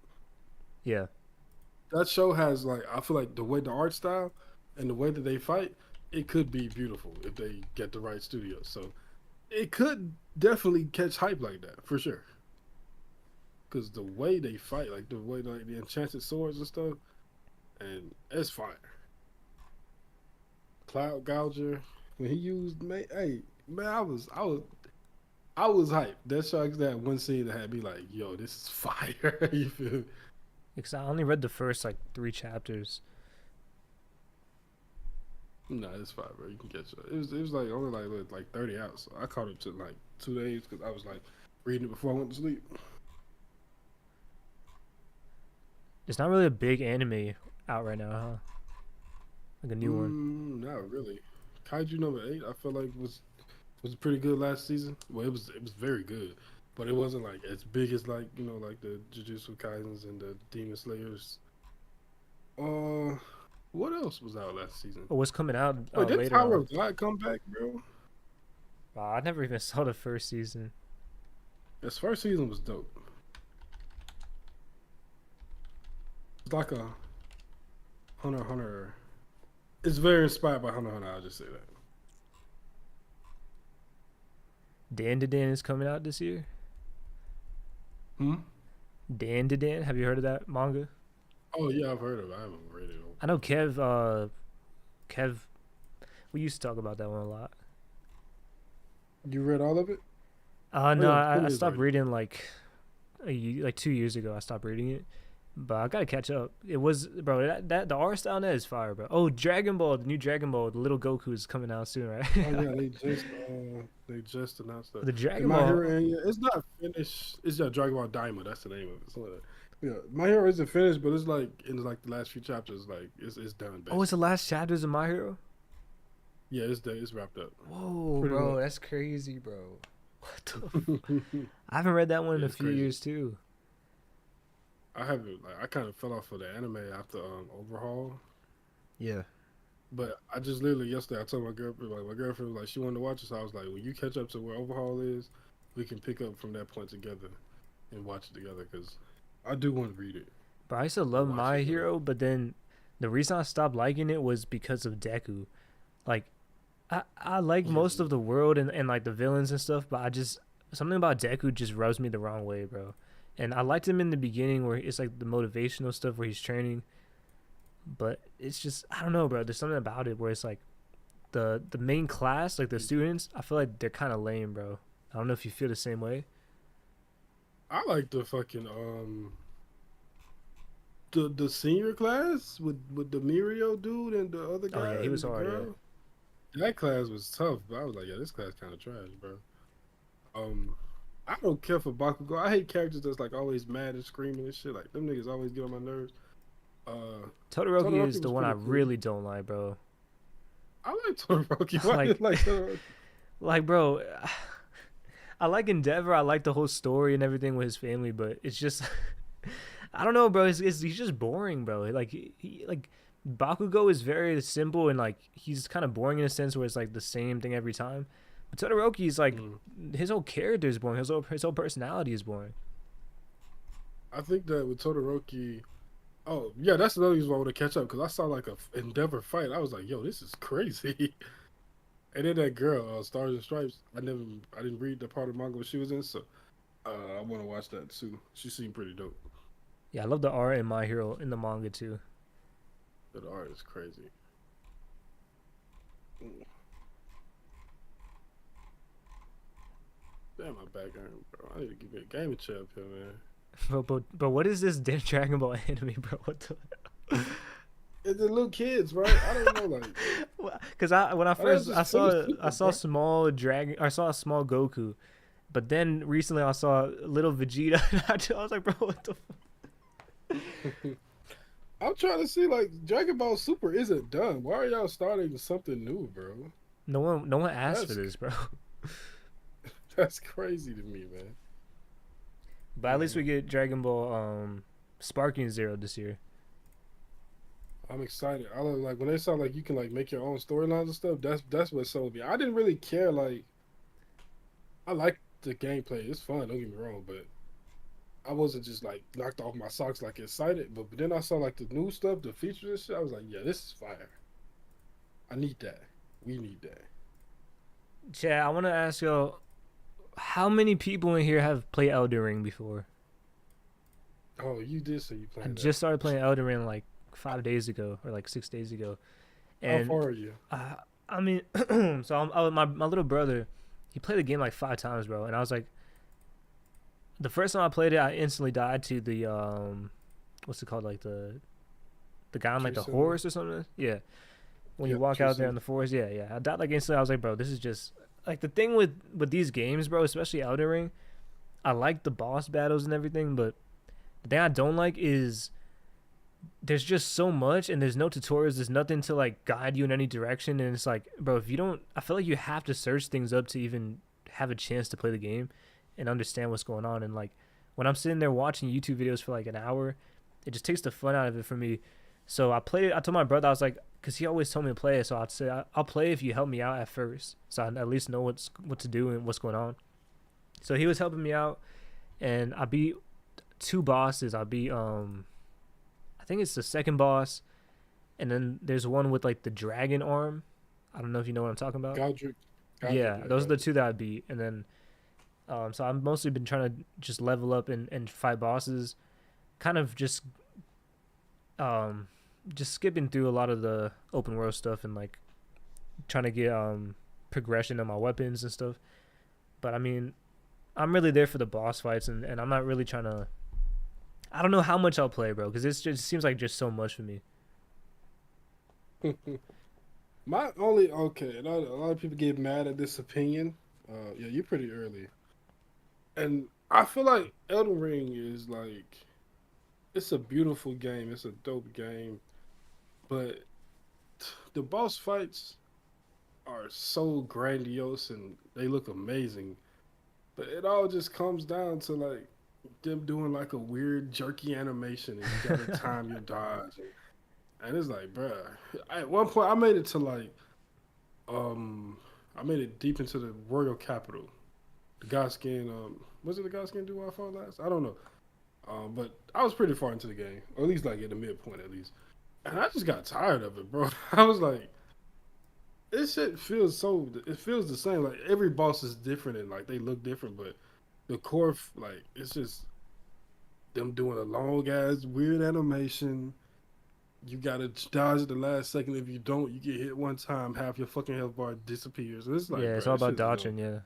Yeah. That show has like, I feel like the art style and the way that they fight, it could be beautiful if they get the right studio. So it could definitely catch hype like that for sure. Because the way they fight, like the way like the enchanted swords and stuff, and it's fire. Cloud Gouger, when he used hey man, I was hyped. That show, that one scene that had me like, yo, this is fire. You feel me? Because I only read the first like 3 chapters. No, it's fire, bro. You can catch it. It was like only like 30 out, so I caught up to like 2 days because I was like reading it before I went to sleep. It's not really a big anime out right now, huh? Like a new one. Not really. Kaiju number 8, I feel like was pretty good last season. Well, it was very good, but it wasn't like as big as like, you know, like the Jujutsu Kaisens and the Demon Slayers. What else was out last season? Oh, what's coming out Wait, did later Tower on? of God come back, bro? Wow, I never even saw the first season. This first season was dope. It's like a Hunter x Hunter. It's very inspired by Hunter x Hunter. I'll just say that. Dan is coming out this year. Dan, have you heard of that manga? Oh yeah, I've heard of it. I haven't read it. I know Kev, we used to talk about that one a lot. You read all of it? No, Yeah, I 20 is stopped right. reading like like 2 years ago. I stopped reading it, but I gotta catch up. It was, bro, that the art style net is fire, bro. Oh, Dragon Ball, the new Dragon Ball, the little Goku is coming out soon, right? Oh yeah, they just announced that. The And Dragon My Ball. Hero, and yeah, it's not finished. It's just Dragon Ball Daima. That's the name of it. So, yeah, My Hero isn't finished, but it's like in like the last few chapters, like it's done Oh, it's the basically. last chapters of My Hero. Yeah, it's done. It's wrapped up. Whoa, Pretty bro, much. that's crazy, bro. What the? I haven't read that one in Yeah, a it's few crazy. years too. I haven't like I kind of fell off of the anime after Overhaul, Yeah. but I just literally yesterday I told my girlfriend was like she wanted to watch it, so I was like, when you catch up to where Overhaul is, we can pick up from that point together and watch it together because I do want to read it But I used to or love watch My it, whatever. Hero, but then the reason I stopped liking it was because of Deku. Like, I like Yeah, most of the world and like the villains and stuff, but I just something about Deku just rubs me the wrong way, bro. And I liked him in the beginning where it's like the motivational stuff where he's training, but it's just I don't know, bro. There's something about it where it's like the main class, like the students, I feel like they're kind of lame, bro. I don't know if you feel the same way. I like the fucking the senior class with the Mirio dude and the other Oh guy yeah, he and was the hard, yeah. girl. That class was tough, but I was like, yeah, this class kind of trash, bro. Um, I don't care for Bakugo. I hate characters that's like always mad and screaming and shit. Like them niggas always get on my nerves. Uh, Todoroki is Todoroki the was one I pretty cool. really don't like, bro. I like Todoroki. Why do you Like, like Todoroki? like, bro, I like Endeavor. I like the whole story and everything with his family, but it's just I don't know, bro. He's just boring, bro. Like like Bakugo is very simple and like he's kind of boring in a sense where it's like the same thing every time. But Todoroki is like Mm. his whole character is boring. His whole personality is boring. I think that with Todoroki. Oh yeah, that's another reason why I want to catch up because I saw like a Endeavor fight. I was like, yo, this is crazy. And then that girl, Stars and Stripes. I didn't read the part of manga she was in, so I want to watch that too. She seemed pretty dope. Yeah, I love the art in My Hero in the manga too. But the art is crazy. Mm. Damn, my back hurt, bro. I need to give me a gaming chair up here, man. But what is this damn Dragon Ball anime, bro? What the? It's the little kids, right? I don't know, like Because I when I I didn't first just finish I Super, saw bro. small dragon I saw a small Goku, but then recently I saw little Vegeta. And I was like, bro, what the? I'm trying to see like Dragon Ball Super isn't done. Why are y'all starting something new, bro? No one asked for That's this, bro. that's crazy to me, man. But at least we get Dragon Ball Sparking Zero this year. I'm excited. I like when they saw like you can like make your own storylines and stuff. That's what sold me. I didn't really care. Like I like the gameplay. It's fun. Don't get me wrong, but I wasn't just like knocked off my socks like excited. But then I saw like the new stuff, the features and shit. I was like, yeah, this is fire. I need that. We need that. Chad, I want to ask y'all, how many people in here have played Elden Ring before? Oh, you did say you I playing that. just started playing Elden Ring like 5 days ago or like 6 days ago, How and far are you? I mean, so my little brother, he played the game like 5 times, bro, and I was like, the first time I played it, I instantly died to the what's it called, like the guy on like True the Cinema? horse or something. Yeah, when you Yep, walk True out there in Cinema. the forest. Yeah, yeah. I died like instantly. I was like, bro, this is just like the thing with these games, bro, especially Elden Ring. I like the boss battles and everything, but the thing I don't like is there's just so much and there's no tutorials. There's nothing to like guide you in any direction, and it's like, bro, if you don't, I feel like you have to search things up to even have a chance to play the game and understand what's going on. And like when I'm sitting there watching YouTube videos for like an hour, it just takes the fun out of it for me. So I played it. I told my brother, I was like, because he always told me to play it. So I'd say I'll play if you help me out at first, so I at least know what to do and what's going on. So he was helping me out, and I beat two bosses. I beat I think it's the second boss, and then there's one with like the dragon arm. I don't know if you know what I'm talking about. Godric. Godric, Yeah, yeah, those are the Godric. two that I beat, and then so I've mostly been trying to just level up and fight bosses, kind of um just skipping through a lot of the open world stuff and like trying to get progression on my weapons and stuff. But I mean, I'm really there for the boss fights, and I'm not really trying to. I don't know how much I'll play, bro, because it just seems like just so much for me. My only okay, and a lot of people get mad at this opinion. Yeah, you're pretty early, and I feel like Elden Ring is like it's a beautiful game. It's a dope game, but the boss fights are so grandiose and they look amazing. But it all just comes down to like them doing like a weird jerky animation and you gotta time your dodge. And it's like, bruh. At one point I made it to like I made it deep into the royal capital. The God skin was it the God skin do I fought last? I don't know. But I was pretty far into the game. Or at least like at the midpoint at least. And I just got tired of it, bro. I was like, this shit feels so. It feels the same. Like every boss is different and like they look different, but the core, like it's just them doing a long ass weird animation. You gotta dodge at the last second. If you don't, you get hit one time, half your fucking health bar disappears. It's like, Yeah, bro, it's all this about shit's dodging. annoying. Yeah.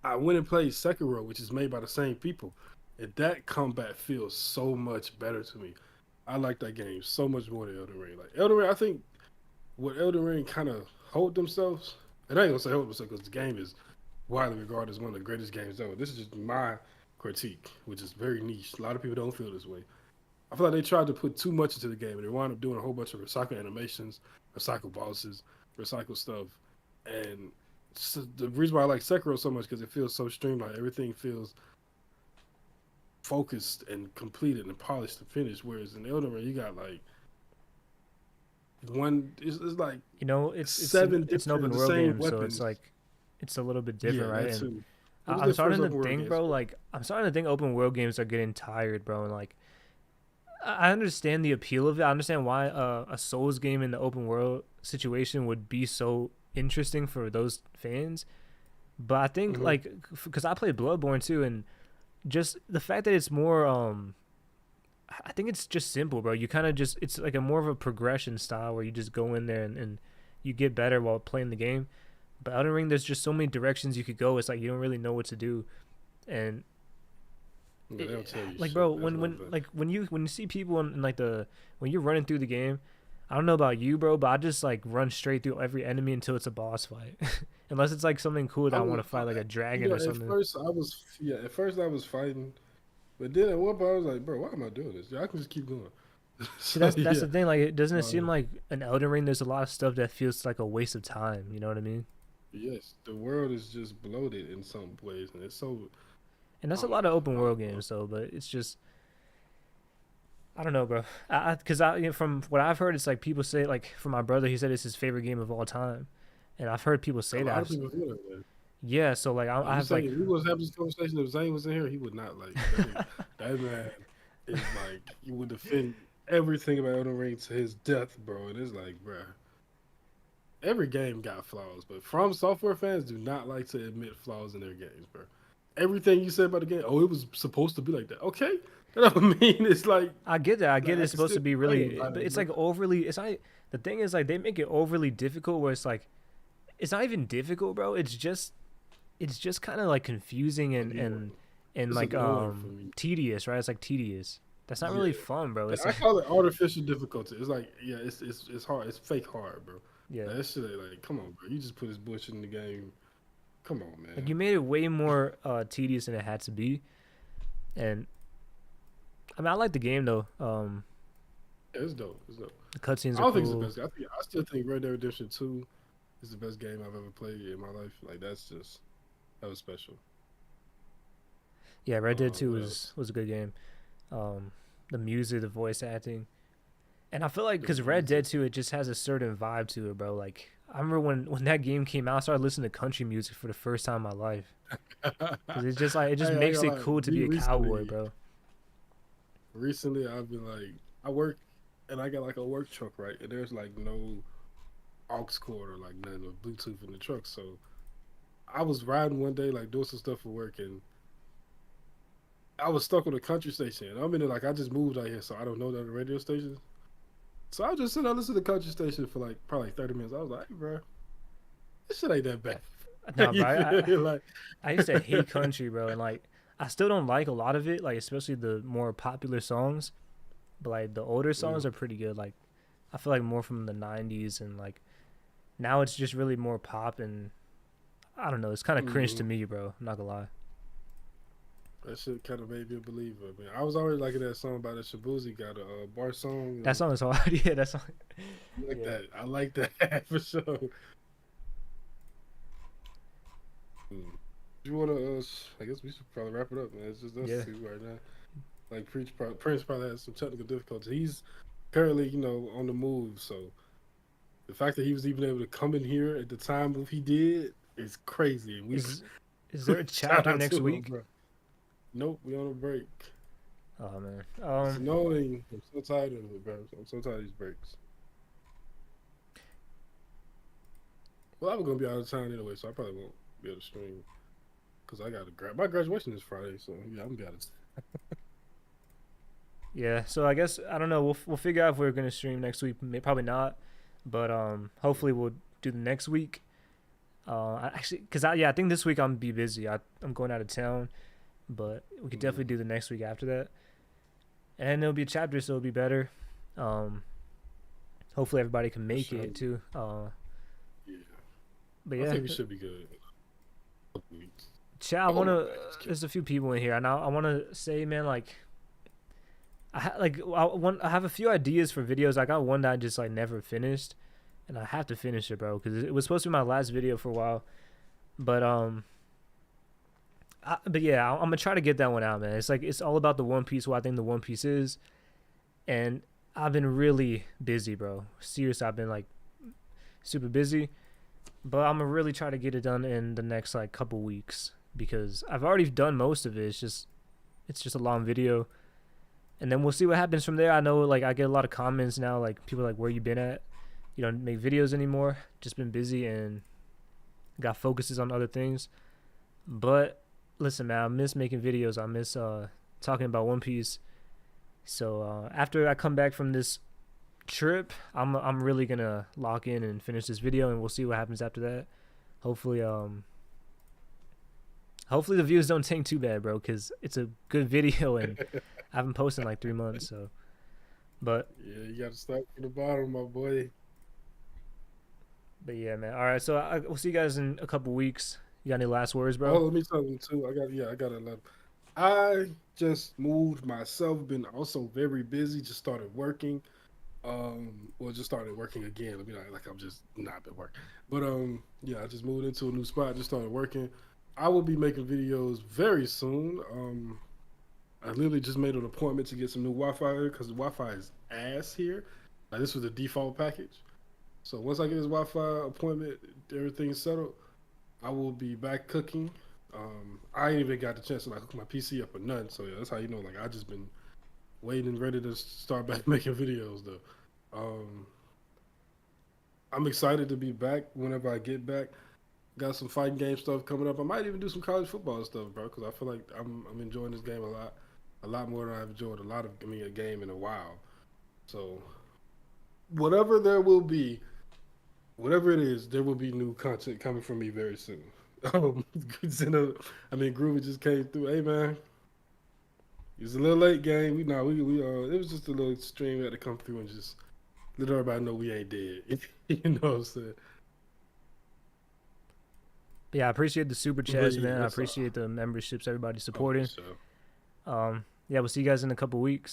I went and played Sekiro, which is made by the same people, and that combat feels so much better to me. I like that game so much more than Elden Ring. Like Elden Ring, I think what Elden Ring kind of hold themselves, and I ain't gonna say hold themselves because the game is widely regarded as one of the greatest games ever. This is just my critique, which is very niche. A lot of people don't feel this way. I feel like they tried to put too much into the game, and they wound up doing a whole bunch of recycle animations, recycle bosses, recycle stuff. And so the reason why I like Sekiro so much because it feels so streamlined. Everything feels focused and completed and polished and finished. Whereas in Elden Ring, you got like one. It's like You know, it's seven it's an open different the world same game, so weapons. it's like it's a little bit Yeah, different, right? that And too. It was I'm their first starting to open world think, game. bro. So Like I'm starting to think open world games are getting tired, bro. And like I understand the appeal of it. I understand why a Souls game in the open world situation would be so interesting for those fans. But I think mhm. like because I played Bloodborne too, and just the fact that it's more I think it's just simple, bro. You kind of just it's like a more of a progression style where you just go in there and you get better while playing the game. But Elden Ring, there's just so many directions you could go. It's like you don't really know what to do, and Yeah, they don't tell you like, shit. bro, That's when one thing. like when you see people in like the when you're running through the game, I don't know about you, bro, but I just like run straight through every enemy until it's a boss fight, unless it's like something cool that I I want was, to fight, like a you dragon know, or something. at first I was fighting, but then at one point I was like, bro, why am I doing this? Yeah, I can just keep going. See, So that's yeah, the thing. Like, it doesn't it seem um, like an Elden Ring? There's a lot of stuff that feels like a waste of time. You know what I mean? yes, the world is just bloated in some ways, and it's so. And that's a Oh lot of open my, world games, though. But it's just I don't know, bro. Because you know, from what I've heard, it's like people say like from my brother, he said it's his favorite game of all time, and I've heard people a say lot that. of people feel that way. Yeah, so like I I'm have saying like if we was having this conversation, if Zane was in here, he would not like that man is like he would defend everything about Elden Ring to his death, bro. And it's like, bro, every game got flaws, but From Software fans do not like to admit flaws in their games, bro. Everything you said about the game, oh, it was supposed to be like that. Okay, that don't mean it's I get that. I like get I it's can supposed still to be complain really, about but it, it's bro. like overly. It's not. The thing is, like they make it overly difficult. Where it's not even difficult, bro. It's just kind of like confusing Annoying. and It's like annoying for me. tedious, right? It's like tedious. That's not Yeah, really fun, bro. It's I like call it artificial difficulty. It's like, yeah, it's hard. It's fake hard, bro. yeah, Like, that shit ain't like, come on, bro. You just put this bullshit in the game. Come on, like man. you made it way more tedious than it had to be. And I mean, I like the game though. Yeah, it's dope. It's dope. The cutscenes I are don't think it's the cool. best. I still think Red Dead Redemption 2 is the best game I've ever played in my life. Like that was special. Yeah, Red Dead Two What else? was a good game. Um, the music, the voice acting, and I feel like The because Red Dead music. 2, it just has a certain vibe to it, bro. Like I remember when that game came out, I started listening to country music for the first time in my life because it's just like it just Hey, I ain't makes gonna it lie. cool to Me be a cowboy, recently, bro. recently I've been like, I work and I got like a work truck, right? And there's like no aux cord or like none of Bluetooth in the truck. So I was riding one day, like doing some stuff for work, and I was stuck on a country station. And I'm in it like I just moved out here, so I don't know the radio stations. So I just sit there and listen to the country station for like probably 30 minutes. I was like, hey, bro, this shit ain't that bad. No, You bro. feel like I used to hate country, bro, and like I still don't like a lot of it, like especially the more popular songs. But like the older songs mm, are pretty good. Like I feel like more from the '90s, and like now it's just really more pop, and I don't know. It's kind of cringe to mhm. me, bro. I'm not gonna lie. That shit kind of made me a believer, man. I was always liking that song by the Shabuzi got a bar song. That song is hard. Yeah, that song. I like Yeah. that. I like that for sure. Mm. You want to? I guess we should probably wrap it up, man. It's just us Yeah. two right now. Like Prince probably has some technical difficulties. He's currently, on the move. So the fact that he was even able to come in here at the time that he did is crazy. And we Is is there a shout chapter out next to him, week? bro. Nope, we on a break. Oh man. It's annoying. I'm so tired of it, bro. I'm so tired of these breaks. Well, I'm gonna be out of town anyway, so I probably won't be able to stream because I got to my graduation is Friday, so yeah, I'm gonna be out of town. Yeah. So I guess I don't know. We'll figure out if we're gonna stream next week. Probably not, but hopefully we'll do the next week. Actually, cause I think this week I'm gonna be busy. I'm going out of town, but we could definitely do the next week after that, and it'll be a chapter, so it'll be better. Um, Hopefully everybody can make Sure. it too. Yeah, But I yeah, think we should be good. chat. I Oh my wanna. God, just kidding. There's a few people in here, and I wanna say, man, like I have a few ideas for videos. I got one that I just like never finished, and I have to finish it, bro, because it was supposed to be my last video for a while. But but yeah, I'm gonna try to get that one out, man. It's like it's all about the One Piece, what I think the One Piece is, and I've been really busy, bro. Seriously, I've been like super busy, but I'm gonna really try to get it done in the next like couple weeks because I've already done most of it. It's just a long video, and then we'll see what happens from there. I know like I get a lot of comments now, like people are like, "Where you been at? You don't make videos anymore. Just been busy and got focuses on other things." But listen, man, I miss making videos. I miss talking about One Piece. So after I come back from this trip, I'm really gonna lock in and finish this video, and we'll see what happens after that. Hopefully, hopefully the views don't tank too bad, bro, because it's a good video and I haven't posted in like 3 months. So, but Yeah, you got to start from the bottom, my boy. yeah, man. All right, so we'll see you guys in a couple weeks. You got any last words, Oh, bro? let me tell you too. I got a lot. I just moved myself. Been also very busy. Just started working. Well, just started working again. Let me like I'm just not been working. But yeah, I just moved into a new spot. Just started working. I will be making videos very soon. I literally just made an appointment to get some new Wi-Fi because the Wi-Fi is ass here. Like this was the default package. So once I get this Wi-Fi appointment, everything's settled. I will be back cooking. I ain't even got the chance to like hook my PC up or nothing. So yeah, that's how you know. Like I just been waiting and ready to start back making videos though. I'm excited to be back whenever I get back. Got some fighting game stuff coming up. I might even do some college football stuff, bro, because I feel like I'm enjoying this game a lot more than I've enjoyed a game in a while. So whatever there will be, whatever it is, there will be new content coming from me very soon. Groovy just came through. Hey man, it was a little late game. It was just a little stream we had to come through and just let everybody know we ain't dead. You know what I'm saying? But yeah, I appreciate the super But chats, yeah, man. I what's up? appreciate the memberships, everybody Oh, for supporting. sure. Yeah, we'll see you guys in a couple weeks.